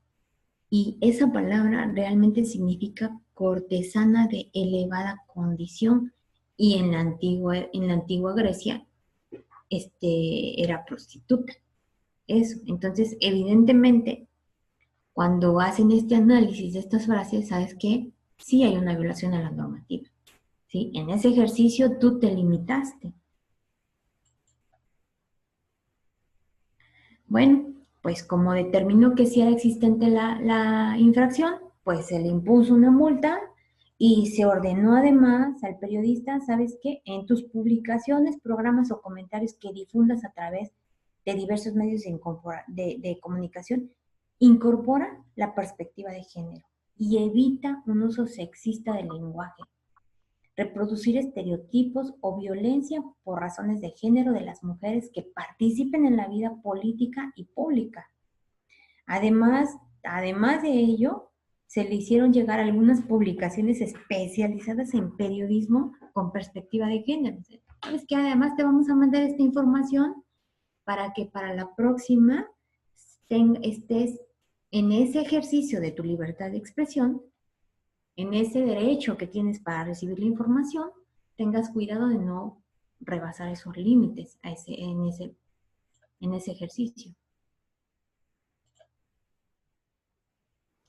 B: y esa palabra realmente significa cortesana de elevada condición, y en la antigua Grecia era prostituta. Eso. Entonces, evidentemente, cuando hacen este análisis de estas frases, ¿sabes qué? Sí hay una violación a la normativa. ¿Sí? En ese ejercicio tú te limitaste. Bueno, pues como determinó que sí era existente la infracción, pues se le impuso una multa y se ordenó además al periodista, ¿sabes qué? En tus publicaciones, programas o comentarios que difundas a través de diversos medios de comunicación, incorpora la perspectiva de género y evita un uso sexista del lenguaje, reproducir estereotipos o violencia por razones de género de las mujeres que participen en la vida política y pública. Además de ello, se le hicieron llegar algunas publicaciones especializadas en periodismo con perspectiva de género. Es que además te vamos a mandar esta información para que para la próxima estés en ese ejercicio de tu libertad de expresión, en ese derecho que tienes para recibir la información, tengas cuidado de no rebasar esos límites en ese ejercicio.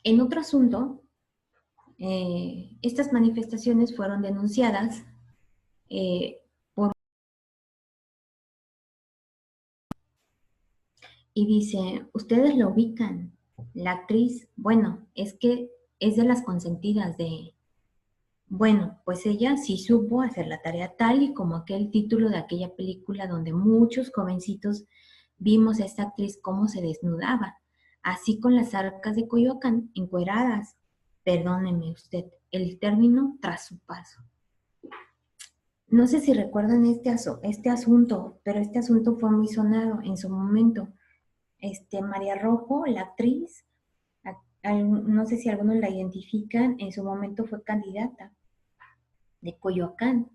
B: En otro asunto, estas manifestaciones fueron denunciadas por... Y dice, ustedes lo ubican, la actriz, bueno, es que es de las consentidas de... Bueno, pues ella sí supo hacer la tarea tal y como aquel título de aquella película donde muchos jovencitos vimos a esta actriz cómo se desnudaba, así con las arcas de Coyoacán encueradas. Perdóneme usted, el término tras su paso. No sé si recuerdan este asunto, pero este asunto fue muy sonado en su momento. María Rojo, la actriz, no sé si algunos la identifican, en su momento fue candidata de Coyoacán.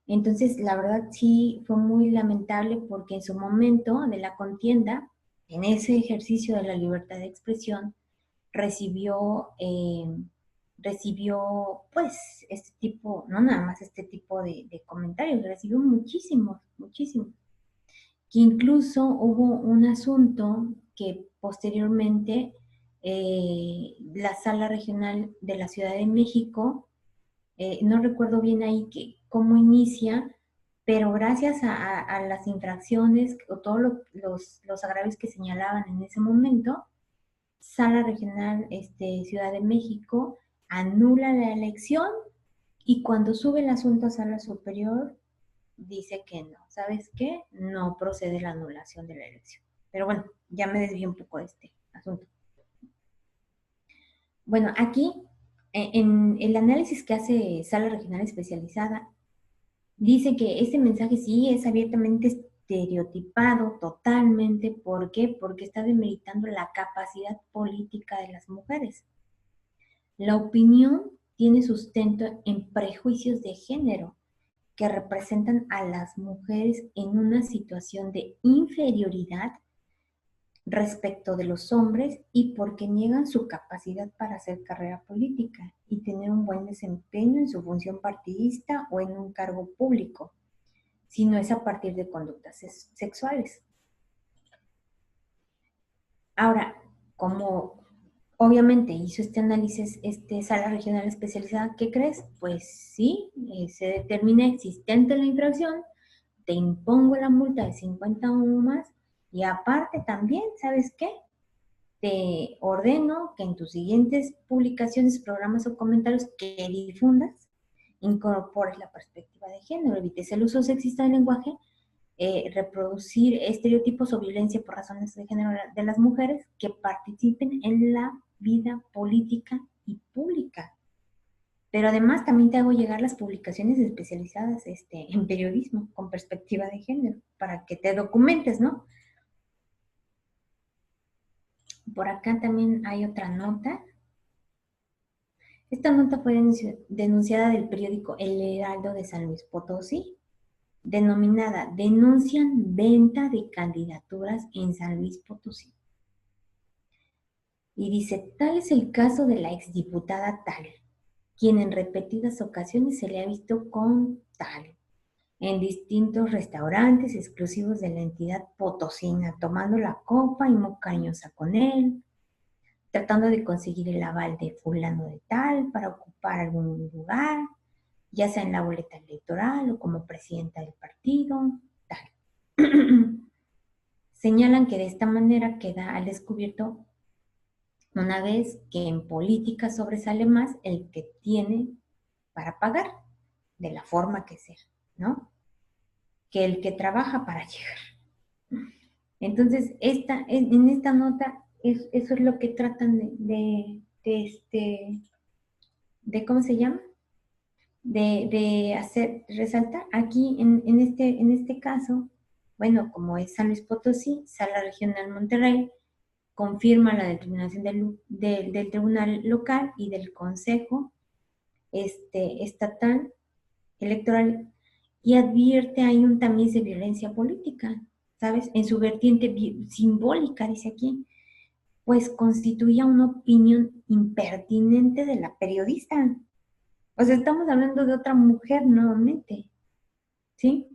B: Entonces, la verdad sí fue muy lamentable porque en su momento de la contienda, en ese ejercicio de la libertad de expresión, recibió pues este tipo, no nada más este tipo de comentarios, recibió muchísimos, que incluso hubo un asunto que posteriormente la Sala Regional de la Ciudad de México, no recuerdo bien ahí cómo inicia, pero gracias a las infracciones o todos los agravios que señalaban en ese momento, Sala Regional Ciudad de México anula la elección y cuando sube el asunto a Sala Superior, dice que no. ¿Sabes qué? No procede la anulación de la elección. Pero bueno, ya me desvié un poco de este asunto. Bueno, aquí, en el análisis que hace Sala Regional Especializada, dice que este mensaje sí es abiertamente estereotipado totalmente. ¿Por qué? Porque está demeritando la capacidad política de las mujeres. La opinión tiene sustento en prejuicios de género que representan a las mujeres en una situación de inferioridad respecto de los hombres y porque niegan su capacidad para hacer carrera política y tener un buen desempeño en su función partidista o en un cargo público, sino es a partir de conductas sexuales. Ahora, como obviamente hizo este análisis, Sala Regional Especializada, ¿qué crees? Pues sí, se determina existente la infracción, te impongo la multa de 50 o más y aparte también, ¿sabes qué? Te ordeno que en tus siguientes publicaciones, programas o comentarios que difundas, incorpores la perspectiva de género, evites el uso sexista del lenguaje, reproducir estereotipos o violencia por razones de género de las mujeres que participen en la vida política y pública. Pero además también te hago llegar las publicaciones especializadas en periodismo con perspectiva de género para que te documentes, ¿no? Por acá también hay otra nota. Esta nota fue denunciada del periódico El Heraldo de San Luis Potosí, denominada Denuncian Venta de Candidaturas en San Luis Potosí. Y dice, tal es el caso de la exdiputada tal, quien en repetidas ocasiones se le ha visto con tal, en distintos restaurantes exclusivos de la entidad potosina, tomando la copa y muy cariñosa con él, tratando de conseguir el aval de fulano de tal para ocupar algún lugar, ya sea en la boleta electoral o como presidenta del partido, tal. Señalan que de esta manera queda al descubierto una vez que en política sobresale más el que tiene para pagar, de la forma que sea, ¿no? Que el que trabaja para llegar. Entonces, en esta nota, eso es lo que tratan de ¿cómo se llama? De hacer, resaltar. Aquí, en este caso, bueno, como es San Luis Potosí, Sala Regional Monterrey, confirma la determinación del Tribunal Local y del Consejo Estatal Electoral y advierte ahí un tamiz de violencia política, ¿sabes? En su vertiente simbólica, dice aquí, pues constituía una opinión impertinente de la periodista. O sea, estamos hablando de otra mujer nuevamente, ¿sí?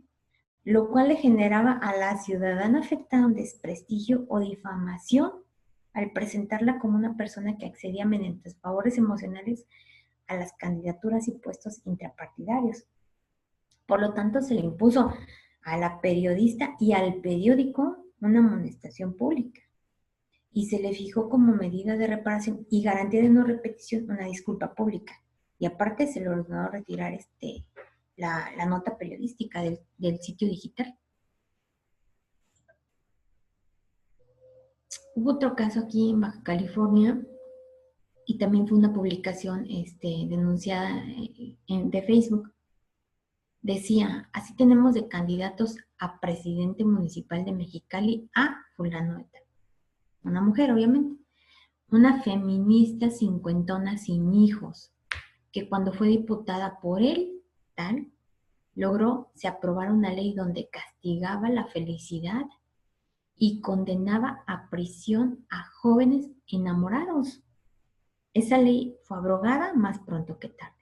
B: Lo cual le generaba a la ciudadana afectada un desprestigio o difamación al presentarla como una persona que accedía mediante favores emocionales a las candidaturas y puestos intrapartidarios. Por lo tanto, se le impuso a la periodista y al periódico una amonestación pública y se le fijó como medida de reparación y garantía de no repetición una disculpa pública. Y aparte se le ordenó retirar la nota periodística del sitio digital. Hubo otro caso aquí en Baja California y también fue una publicación denunciada de Facebook. Decía, así tenemos de candidatos a presidente municipal de Mexicali a fulano de tal. Una mujer, obviamente. Una feminista cincuentona sin hijos, que cuando fue diputada por él, tal, logró se aprobara una ley donde castigaba la felicidad y condenaba a prisión a jóvenes enamorados. Esa ley fue abrogada más pronto que tarde,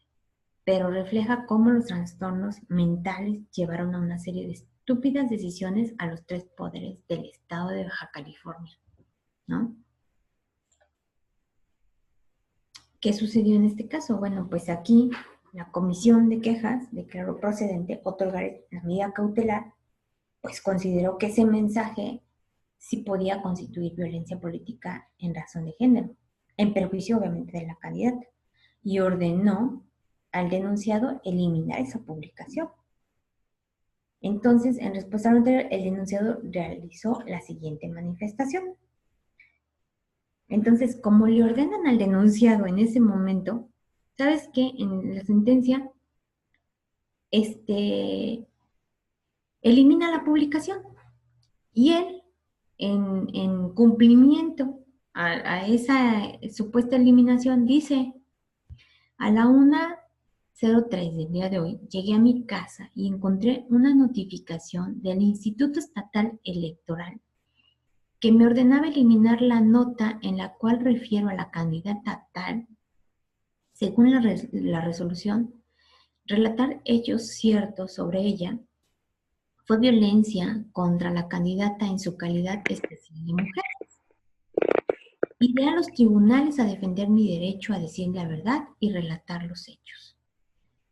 B: pero refleja cómo los trastornos mentales llevaron a una serie de estúpidas decisiones a los tres poderes del estado de Baja California, ¿no? ¿Qué sucedió en este caso? Bueno, pues aquí la comisión de quejas declaró procedente otorgar la medida cautelar, pues consideró que ese mensaje sí podía constituir violencia política en razón de género, en perjuicio obviamente de la candidata, y ordenó al denunciado eliminar esa publicación. Entonces, en respuesta a lo anterior, el denunciado realizó la siguiente manifestación. Entonces, como le ordenan al denunciado en ese momento, ¿sabes qué? En la sentencia, elimina la publicación y él, en cumplimiento a esa supuesta eliminación, dice, a la 1:03 del día de hoy, llegué a mi casa y encontré una notificación del Instituto Estatal Electoral que me ordenaba eliminar la nota en la cual refiero a la candidata tal, según la resolución, relatar hechos ciertos sobre ella fue violencia contra la candidata en su calidad especial de mujer. Iré a los tribunales a defender mi derecho a decir la verdad y relatar los hechos.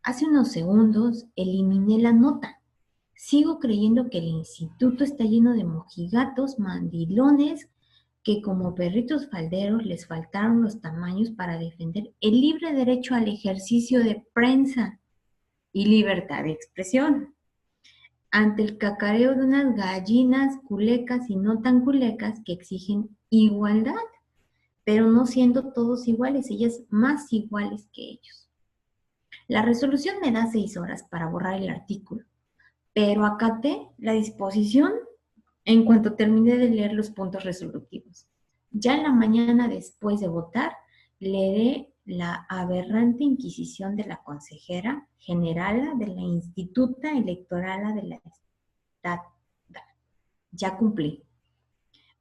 B: Hace unos segundos eliminé la nota. Sigo creyendo que el instituto está lleno de mojigatos, mandilones, que como perritos falderos les faltaron los tamaños para defender el libre derecho al ejercicio de prensa y libertad de expresión. Ante el cacareo de unas gallinas culecas y no tan culecas que exigen igualdad, pero no siendo todos iguales, ellas más iguales que ellos. La resolución me da 6 horas para borrar el artículo, pero acaté la disposición en cuanto terminé de leer los puntos resolutivos. Ya en la mañana, después de votar, leeré la aberrante inquisición de la consejera generala de la Instituta Electoral de la Estado. Ya cumplí.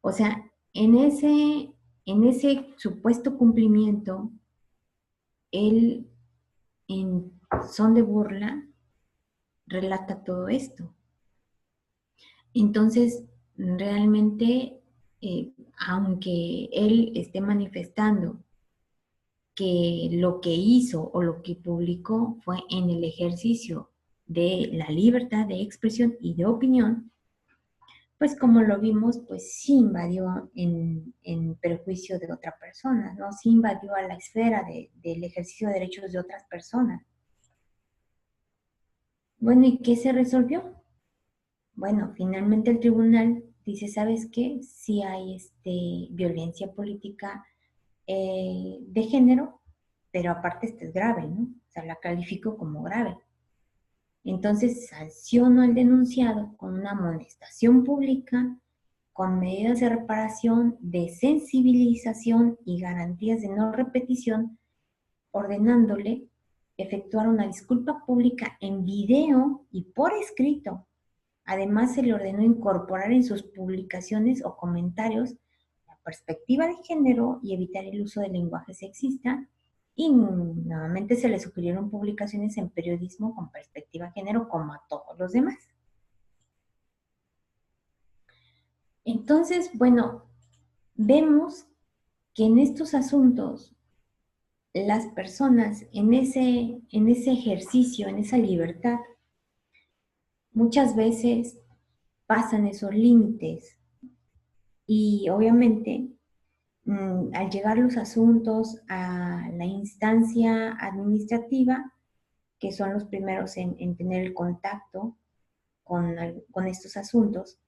B: O sea, en ese supuesto cumplimiento, él, en son de burla, relata todo esto. Entonces, realmente, aunque él esté manifestando que lo que hizo o lo que publicó fue en el ejercicio de la libertad de expresión y de opinión, pues como lo vimos, pues sí invadió en perjuicio de otra persona, ¿no? Sí invadió a la esfera del ejercicio de derechos de otras personas. Bueno, ¿y qué se resolvió? Bueno, finalmente el tribunal dice, ¿sabes qué? Sí hay violencia política de género, pero aparte es grave, ¿no? O sea, la califico como grave. Entonces sanciono al denunciado con una amonestación pública, con medidas de reparación, de sensibilización y garantías de no repetición, ordenándole efectuar una disculpa pública en video y por escrito. Además, se le ordenó incorporar en sus publicaciones o comentarios la perspectiva de género y evitar el uso del lenguaje sexista. Y nuevamente se le sugirieron publicaciones en periodismo con perspectiva de género como a todos los demás. Entonces, bueno, vemos que en estos asuntos las personas en ese ejercicio, en esa libertad, muchas veces pasan esos límites y obviamente al llegar los asuntos a la instancia administrativa, que son los primeros en tener el contacto con estos asuntos,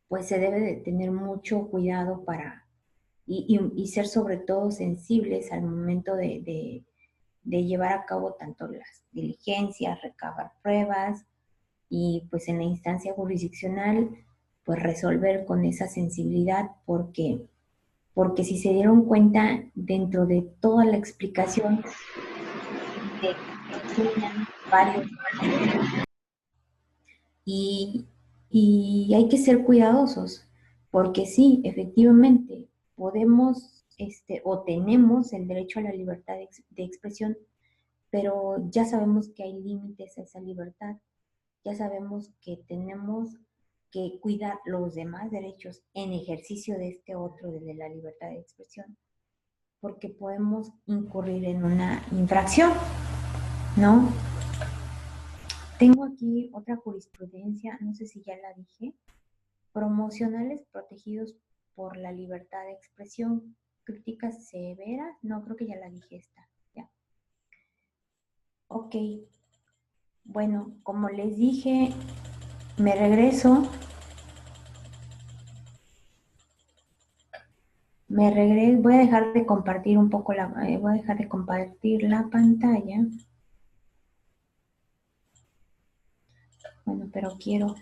B: pues se debe de tener mucho cuidado y ser sobre todo sensibles al momento de llevar a cabo tanto las diligencias, recabar pruebas y pues en la instancia jurisdiccional pues resolver con esa sensibilidad porque si se dieron cuenta dentro de toda la explicación de varios y, y hay que ser cuidadosos, porque sí, efectivamente, podemos o tenemos el derecho a la libertad de expresión, pero ya sabemos que hay límites a esa libertad, ya sabemos que tenemos que cuidar los demás derechos en ejercicio de este otro, de la libertad de expresión, porque podemos incurrir en una infracción, ¿no? Tengo aquí otra jurisprudencia, no sé si ya la dije, promocionales protegidos por la libertad de expresión, críticas severas, no, creo que ya la dije esta, ya. Ok, Bueno, como les dije, me regreso. Voy a dejar de compartir un poco voy a dejar de compartir la pantalla. Bueno, pero quiero.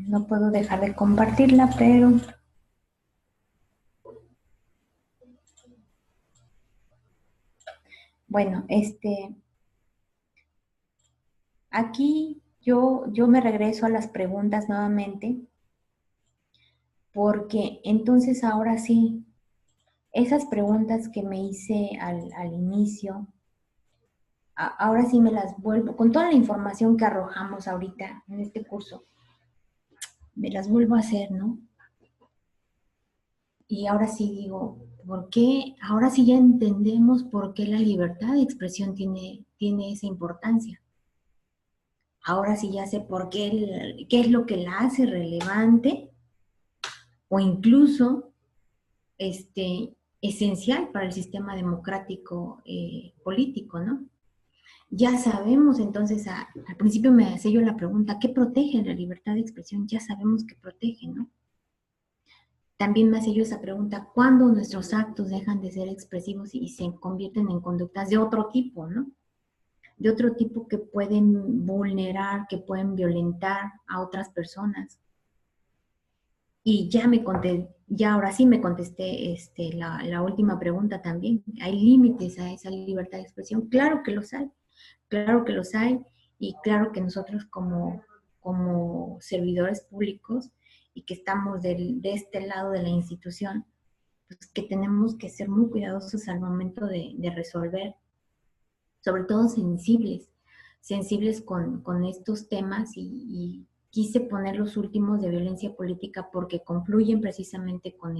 B: No puedo dejar de compartirla, pero bueno, aquí yo me regreso a las preguntas nuevamente, porque entonces ahora sí, esas preguntas que me hice al inicio, ahora sí me las vuelvo, con toda la información que arrojamos ahorita en este curso, me las vuelvo a hacer, ¿no? Y ahora sí digo, ¿por qué? Ahora sí ya entendemos por qué la libertad de expresión tiene esa importancia. Ahora sí ya sé por qué es lo que la hace relevante o incluso esencial para el sistema democrático político, ¿no? Ya sabemos entonces, al principio me hacía yo la pregunta, ¿qué protege la libertad de expresión? Ya sabemos que protege, ¿no? También me hacía yo esa pregunta, ¿cuándo nuestros actos dejan de ser expresivos y se convierten en conductas de otro tipo, ¿no? De otro tipo que pueden vulnerar, que pueden violentar a otras personas. Y ya ahora sí me contesté la última pregunta también. ¿Hay límites a esa libertad de expresión? Claro que los hay, claro que los hay, y claro que nosotros como servidores públicos y que estamos de este lado de la institución, pues que tenemos que ser muy cuidadosos al momento de resolver, sobre todo sensibles con estos temas y quise poner los últimos de violencia política porque confluyen precisamente con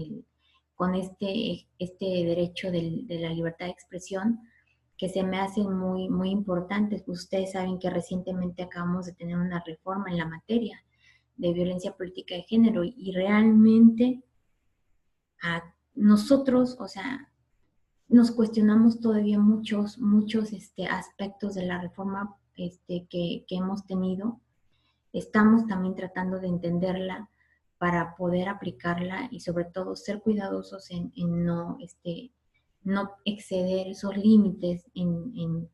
B: este derecho de la libertad de expresión que se me hacen muy importantes. Ustedes saben que recientemente acabamos de tener una reforma en la materia de violencia política de género y realmente a nosotros, o sea, nos cuestionamos todavía muchos aspectos de la reforma que hemos tenido. Estamos también tratando de entenderla para poder aplicarla y sobre todo ser cuidadosos en no exceder esos límites, en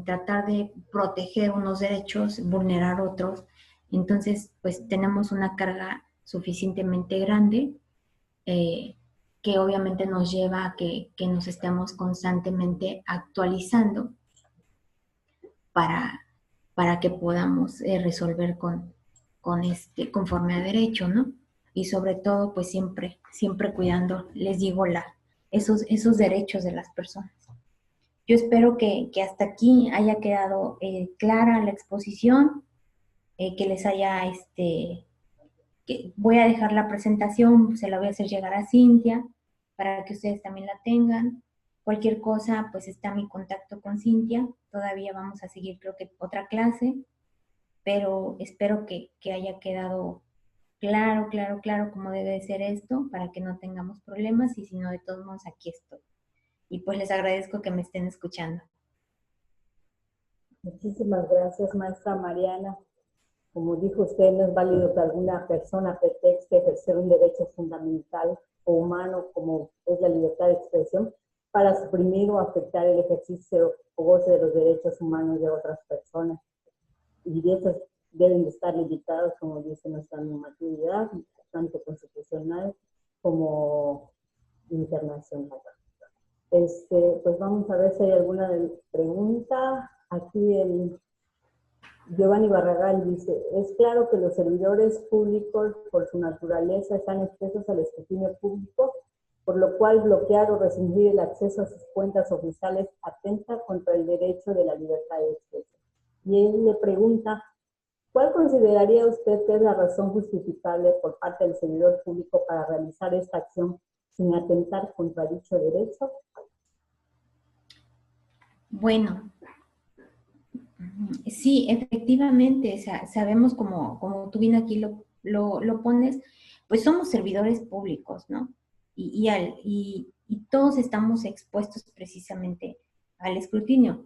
B: tratar de proteger unos derechos, vulnerar otros. Entonces, pues tenemos una carga suficientemente grande eh, que obviamente nos lleva a que nos estemos constantemente actualizando para, para que podamos resolver conforme a derecho, ¿no? Y sobre todo, pues siempre cuidando, les digo, esos derechos de las personas. Yo espero que hasta aquí haya quedado clara la exposición, que les haya, que voy a dejar la presentación, se la voy a hacer llegar a Cintia para que ustedes también la tengan. Cualquier cosa, pues está mi contacto con Cintia. Todavía vamos a seguir, creo que otra clase, pero espero que haya quedado claro cómo debe de ser esto para que no tengamos problemas y si no, de todos modos, aquí estoy. Y pues les agradezco que me estén escuchando.
A: Muchísimas gracias, maestra Mariana. Como dijo usted, no es válido que alguna persona pretexte ejercer un derecho fundamental o humano como es la libertad de expresión para suprimir o afectar el ejercicio o goce de los derechos humanos de otras personas. Y estos deben de estar limitados, como dice nuestra normatividad, tanto constitucional como internacional. Pues vamos a ver si hay alguna pregunta. Aquí el Giovanni Barragán dice, es claro que los servidores públicos, por su naturaleza, están expuestos al escrutinio público, por lo cual bloquear o restringir el acceso a sus cuentas oficiales atenta contra el derecho de la libertad de expresión. Y él le pregunta, ¿cuál consideraría usted que es la razón justificable por parte del servidor público para realizar esta acción sin atentar contra dicho derecho?
B: Bueno, sí, efectivamente, sabemos como tú bien aquí lo pones, pues somos servidores públicos, ¿no? Y todos estamos expuestos precisamente al escrutinio.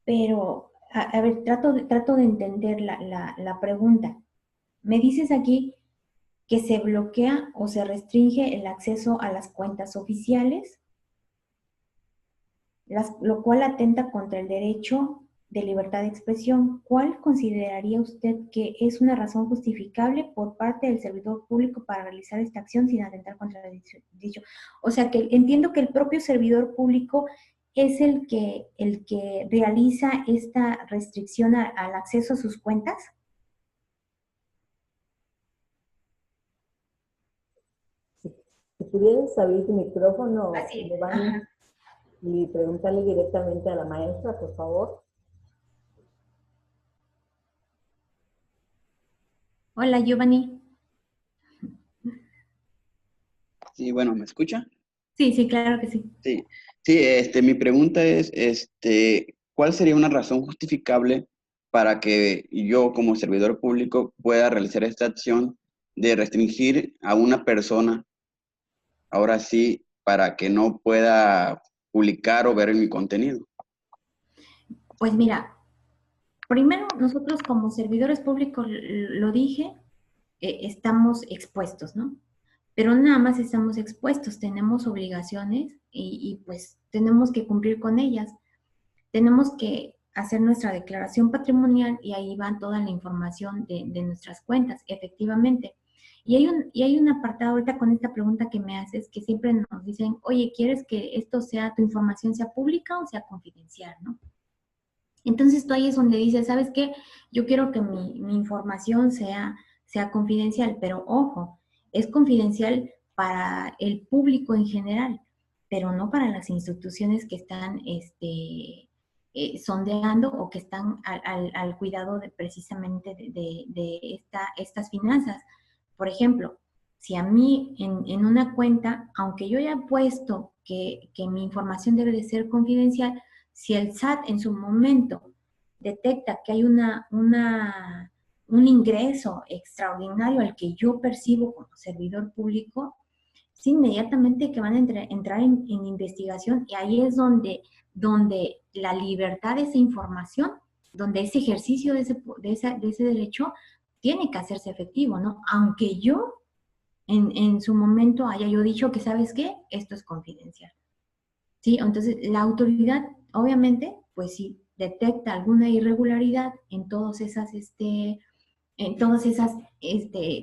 B: Pero, a ver, trato de entender la pregunta. Me dices aquí que se bloquea o se restringe el acceso a las cuentas oficiales, lo cual atenta contra el derecho de libertad de expresión. ¿Cuál consideraría usted que es una razón justificable por parte del servidor público para realizar esta acción sin atentar contra dicho? O sea, que entiendo que el propio servidor público es el que realiza esta restricción al acceso a sus cuentas.
A: Si pudieras abrir tu micrófono,
B: Así,
A: Giovanni,
B: ajá.
A: y preguntarle directamente a la maestra, por favor.
B: Hola, Giovanni.
D: Sí, bueno, ¿me escucha?
B: Sí, sí, claro que sí.
D: Sí, sí, mi pregunta es, ¿cuál sería una razón justificable para que yo como servidor público pueda realizar esta acción de restringir a una persona, ahora sí, para que no pueda publicar o ver mi contenido?
B: Pues mira, primero nosotros como servidores públicos, lo dije, estamos expuestos, ¿no? Pero nada más estamos expuestos, tenemos obligaciones y pues tenemos que cumplir con ellas. Tenemos que hacer nuestra declaración patrimonial y ahí va toda la información de nuestras cuentas, efectivamente. Y hay un apartado ahorita con esta pregunta que me haces, que siempre nos dicen, oye, ¿quieres que esto sea, tu información sea pública o sea confidencial, no? Entonces tú ahí es donde dices, ¿sabes qué? Yo quiero que mi información sea confidencial, pero ojo, es confidencial para el público en general, pero no para las instituciones que están sondeando o que están al cuidado de precisamente estas finanzas. Por ejemplo, si a mí en una cuenta, aunque yo haya puesto que mi información debe de ser confidencial, si el SAT en su momento detecta que hay un ingreso extraordinario al que yo percibo como servidor público, es inmediatamente que van a entrar en investigación y ahí es donde la libertad de esa información, donde ese ejercicio de ese derecho tiene que hacerse efectivo, ¿no? Aunque yo en su momento haya yo dicho que, ¿sabes qué? Esto es confidencial. ¿Sí? Entonces, la autoridad, obviamente, pues si detecta alguna irregularidad en todas esas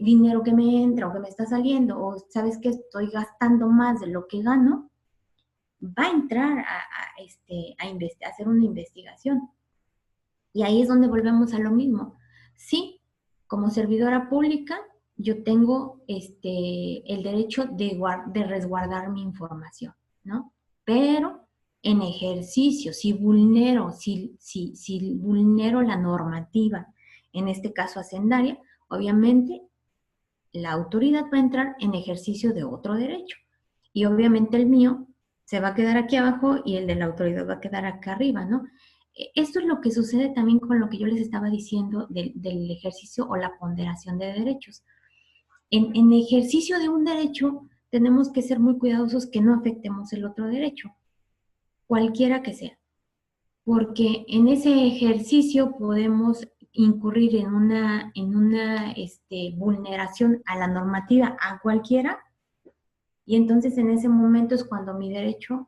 B: dinero que me entra o que me está saliendo, o sabes que estoy gastando más de lo que gano, va a entrar a hacer una investigación. Y ahí es donde volvemos a lo mismo. Sí, como servidora pública, yo tengo el derecho de resguardar mi información, ¿no? Pero en ejercicio, si vulnero la normativa, en este caso hacendaria, obviamente la autoridad va a entrar en ejercicio de otro derecho. Y obviamente el mío se va a quedar aquí abajo y el de la autoridad va a quedar acá arriba, ¿no? Esto es lo que sucede también con lo que yo les estaba diciendo del ejercicio o la ponderación de derechos. En ejercicio de un derecho tenemos que ser muy cuidadosos que no afectemos el otro derecho, cualquiera que sea, porque en ese ejercicio podemos incurrir en una vulneración a la normativa a cualquiera, y entonces en ese momento es cuando mi derecho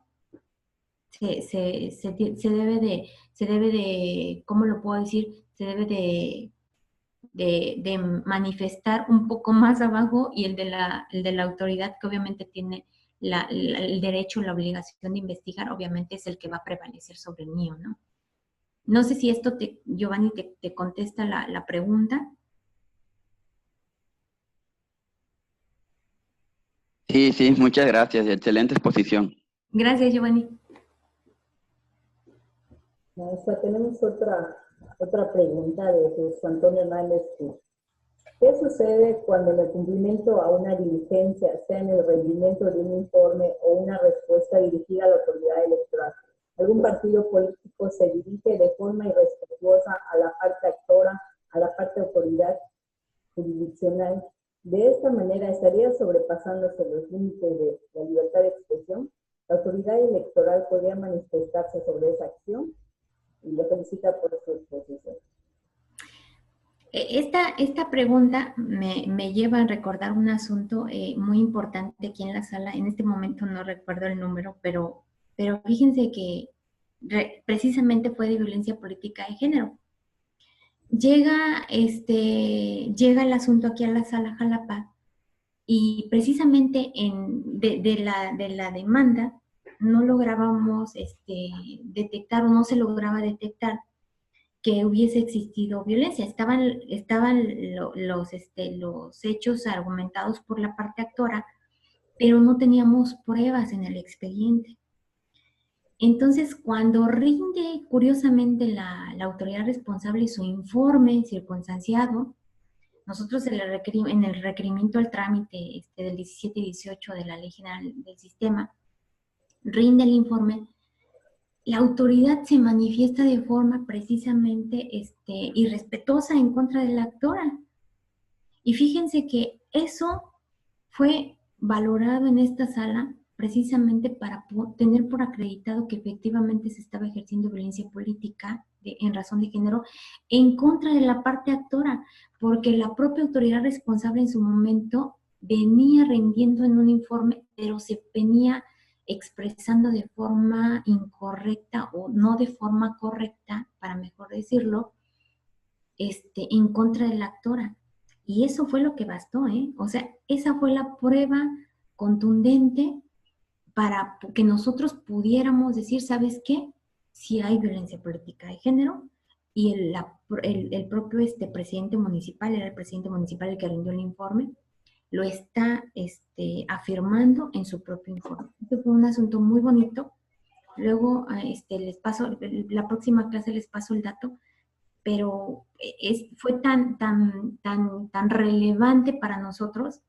B: se debe de, ¿cómo lo puedo decir? Se debe de manifestar un poco más abajo, y el de la autoridad, que obviamente tiene el derecho, la obligación de investigar, obviamente es el que va a prevalecer sobre el mío, ¿no? No sé si esto, Giovanni, te contesta la pregunta.
D: Sí, sí, muchas gracias, excelente exposición.
B: Gracias, Giovanni.
A: Maestra, tenemos otra pregunta de Jesús Antonio Hernández. ¿Qué sucede cuando en el cumplimiento a una diligencia, sea en el rendimiento de un informe o una respuesta dirigida a la autoridad electoral, algún partido político se dirige de forma irrespetuosa a la parte actora, a la parte autoridad jurisdiccional. De esta manera estaría sobrepasándose los límites de la libertad de expresión. La autoridad electoral podría manifestarse sobre esa acción y le felicita por su exposición.
B: Esta pregunta me lleva a recordar un asunto muy importante aquí en la sala. En este momento no recuerdo el número, pero fíjense que precisamente fue de violencia política de género. Llega el asunto aquí a la sala Jalapa y precisamente de la demanda no lográbamos detectar o no se lograba detectar que hubiese existido violencia. Estaban los hechos argumentados por la parte actora, pero no teníamos pruebas en el expediente. Entonces, cuando rinde curiosamente la autoridad responsable su informe circunstanciado, nosotros en el requerimiento al trámite del 17 y 18 de la Ley General del Sistema, rinde el informe. La autoridad se manifiesta de forma precisamente irrespetuosa en contra de la actora. Y fíjense que eso fue valorado en esta sala precisamente para tener por acreditado que efectivamente se estaba ejerciendo violencia política en razón de género en contra de la parte actora, porque la propia autoridad responsable en su momento venía rindiendo en un informe, pero se venía expresando de forma incorrecta o no de forma correcta, para mejor decirlo, en contra de la actora. Y eso fue lo que bastó, ¿eh? O sea, esa fue la prueba contundente para que nosotros pudiéramos decir, ¿sabes qué? Si hay violencia política de género, y el propio presidente municipal, era el presidente municipal el que rindió el informe, lo está afirmando en su propio informe. Este fue un asunto muy bonito. Luego les paso, la próxima clase les paso el dato, pero fue tan relevante para nosotros,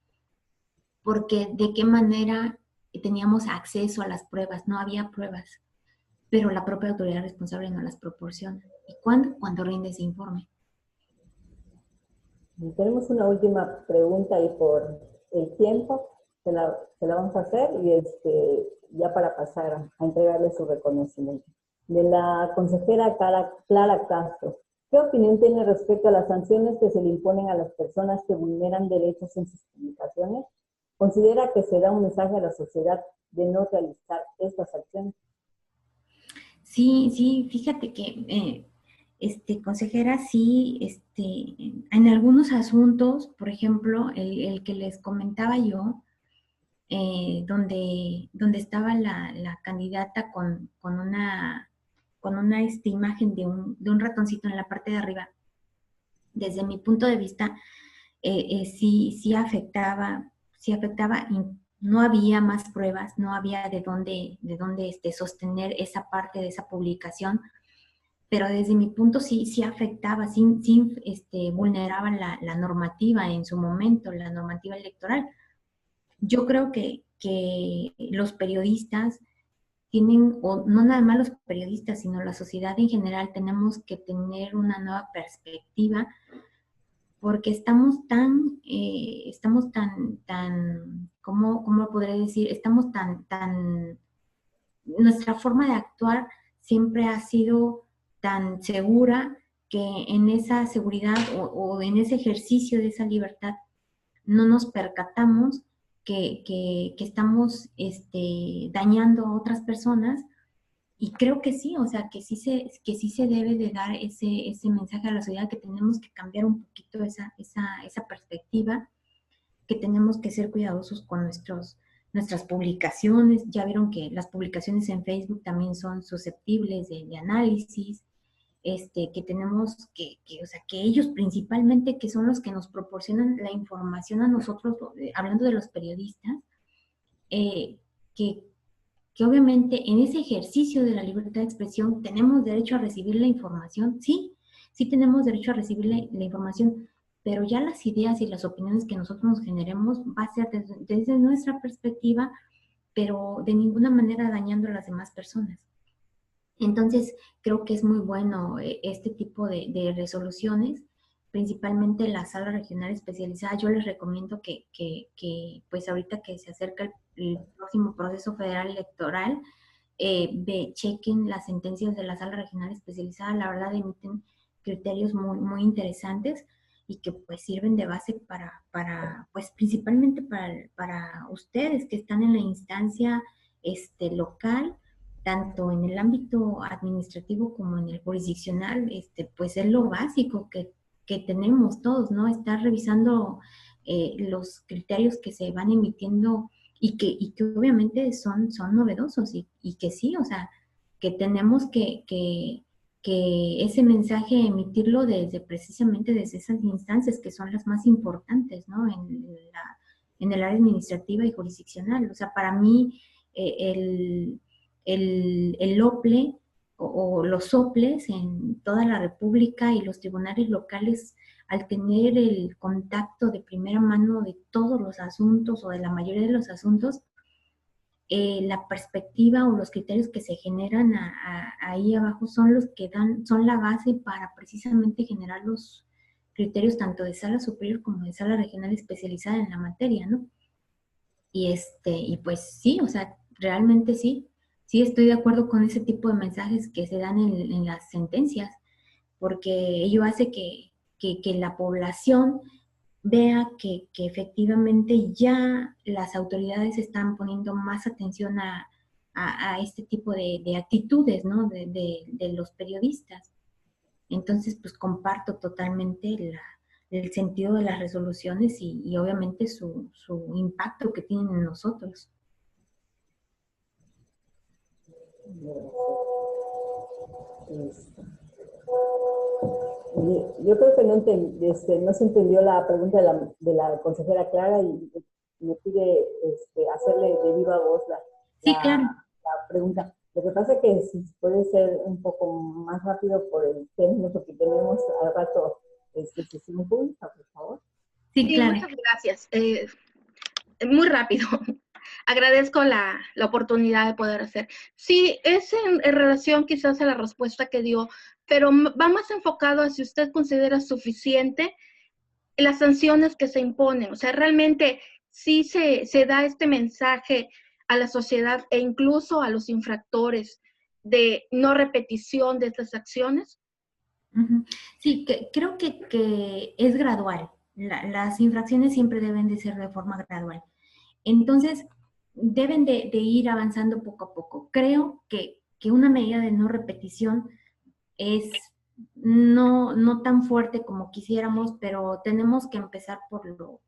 B: porque de qué manera teníamos acceso a las pruebas. No había pruebas, pero la propia autoridad responsable nos las proporciona. ¿Y cuándo? Cuando rinde ese informe.
A: Tenemos una última pregunta y por el tiempo se la vamos a hacer y ya para pasar a entregarle su reconocimiento. De la consejera Clara Castro. ¿Qué opinión tiene respecto a las sanciones que se le imponen a las personas que vulneran derechos en sus publicaciones? ¿Considera que se da un mensaje a la sociedad de no realizar estas acciones?
B: Sí, fíjate que, consejera, sí, en algunos asuntos, por ejemplo, el que les comentaba yo, donde estaba la candidata con una imagen de un ratoncito en la parte de arriba, desde mi punto de vista, sí afectaba, y no había más pruebas, no había de dónde sostener esa parte de esa publicación, pero desde mi punto sí afectaba, sí vulneraba la normativa en su momento, la normativa electoral. Yo creo que los periodistas tienen, o no nada más los periodistas, sino la sociedad en general, tenemos que tener una nueva perspectiva, porque estamos tan, ¿cómo podré decir? Estamos nuestra forma de actuar siempre ha sido tan segura, que en esa seguridad o en ese ejercicio de esa libertad no nos percatamos que estamos dañando a otras personas. Y creo que sí, o sea, que sí se debe de dar ese mensaje a la sociedad, que tenemos que cambiar un poquito esa perspectiva, que tenemos que ser cuidadosos con nuestras publicaciones. Ya vieron que las publicaciones en Facebook también son susceptibles de análisis, que tenemos o sea, que ellos principalmente, que son los que nos proporcionan la información a nosotros, hablando de los periodistas, que obviamente en ese ejercicio de la libertad de expresión tenemos derecho a recibir la información. Sí tenemos derecho a recibir la información, pero ya las ideas y las opiniones que nosotros nos generemos va a ser desde nuestra perspectiva, pero de ninguna manera dañando a las demás personas. Entonces, creo que es muy bueno este tipo de resoluciones, principalmente la sala regional especializada. Yo les recomiendo pues ahorita que se acerca el próximo proceso federal electoral, chequen las sentencias de la sala regional especializada. La verdad emiten criterios muy, muy interesantes y que pues sirven de base pues principalmente para ustedes que están en la instancia local, tanto en el ámbito administrativo como en el jurisdiccional. Pues es lo básico que tenemos todos, ¿no? Estar revisando los criterios que se van emitiendo y que obviamente son novedosos y que sí, o sea, que tenemos que ese mensaje emitirlo precisamente desde esas instancias que son las más importantes, ¿no? En el área administrativa y jurisdiccional. O sea, para mí el OPLE o los OPLES en toda la República y los tribunales locales, al tener el contacto de primera mano de todos los asuntos o de la mayoría de los asuntos, la perspectiva o los criterios que se generan ahí abajo son los que son la base para precisamente generar los criterios tanto de sala superior como de sala regional especializada en la materia, ¿no? Y pues sí, o sea, realmente sí estoy de acuerdo con ese tipo de mensajes que se dan en las sentencias, porque ello hace que la población vea que efectivamente ya las autoridades están poniendo más atención a este tipo de actitudes, ¿no? De los periodistas. Entonces, pues comparto totalmente el sentido de las resoluciones y obviamente su impacto que tienen en nosotros.
A: Yo creo que no se entendió la pregunta de la consejera Clara y me pide hacerle de viva voz
B: Sí, claro.
A: la pregunta. Lo que pasa es que si puede ser un poco más rápido por el tiempo que tenemos al rato, sesión pública, por favor.
B: Sí, claro.
E: Muchas gracias. Muy rápido. Agradezco la oportunidad de poder hacer. Sí, es en relación quizás a la respuesta que dio, pero va más enfocado a si usted considera suficiente las sanciones que se imponen. O sea, realmente sí se da este mensaje a la sociedad e incluso a los infractores de no repetición de estas acciones.
B: Sí, creo que es gradual. Las infracciones siempre deben de ser de forma gradual. Entonces, deben de ir avanzando poco a poco. Creo que una medida de no repetición es no tan fuerte como quisiéramos, pero tenemos que empezar por lo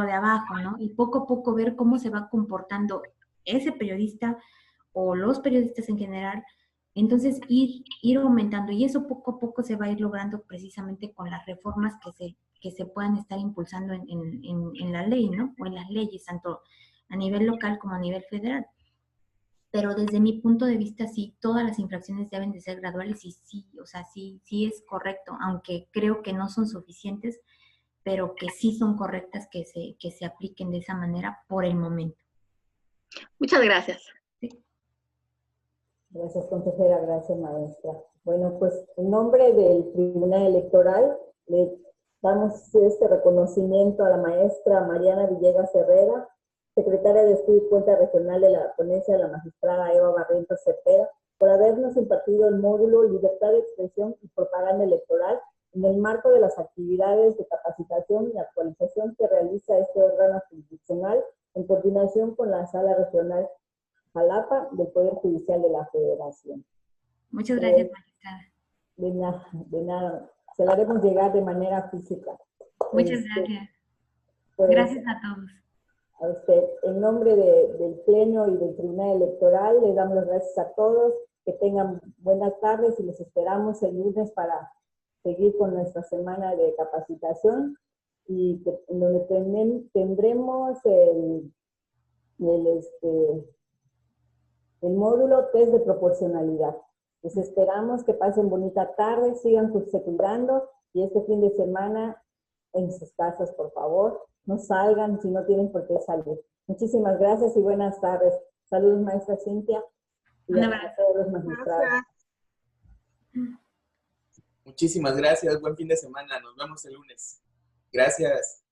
B: de abajo, ¿no? Y poco a poco ver cómo se va comportando ese periodista o los periodistas en general. Entonces, ir aumentando, y eso poco a poco se va a ir logrando precisamente con las reformas que se puedan estar impulsando en la ley, ¿no? O en las leyes, tanto a nivel local como a nivel federal. Pero desde mi punto de vista, sí, todas las infracciones deben de ser graduales y sí, o sea, sí es correcto, aunque creo que no son suficientes, pero que sí son correctas que se apliquen de esa manera por el momento.
E: Muchas gracias.
B: Sí.
A: Gracias, consejera. Gracias, maestra. Bueno, pues en nombre del Tribunal Electoral le damos este reconocimiento a la maestra Mariana Villegas Herrera, secretaria de Estudio y Cuenta Regional de la Ponencia de la magistrada Eva Barrientos Cepeda, por habernos impartido el módulo Libertad de Expresión y Propaganda Electoral en el marco de las actividades de capacitación y actualización que realiza este órgano jurisdiccional en coordinación con la Sala Regional Jalapa del Poder Judicial de la Federación.
B: Muchas gracias, magistrada.
A: De nada. Se la haremos llegar de manera física.
B: Muchas gracias.
A: Pues,
B: gracias a todos.
A: A usted, en nombre del Pleno y del Tribunal Electoral, les damos las gracias a todos, que tengan buenas tardes y los esperamos el lunes para seguir con nuestra semana de capacitación y en donde tendremos el módulo test de proporcionalidad. Les esperamos que pasen bonita tarde, sigan cuidando y este fin de semana en sus casas, por favor. No salgan si no tienen por qué salir. Muchísimas gracias y buenas tardes. Saludos, maestra Cintia.
B: Un
A: a
B: abrazo.
A: todos los magistrados.
F: Muchísimas gracias. Buen fin de semana. Nos vemos el lunes. Gracias.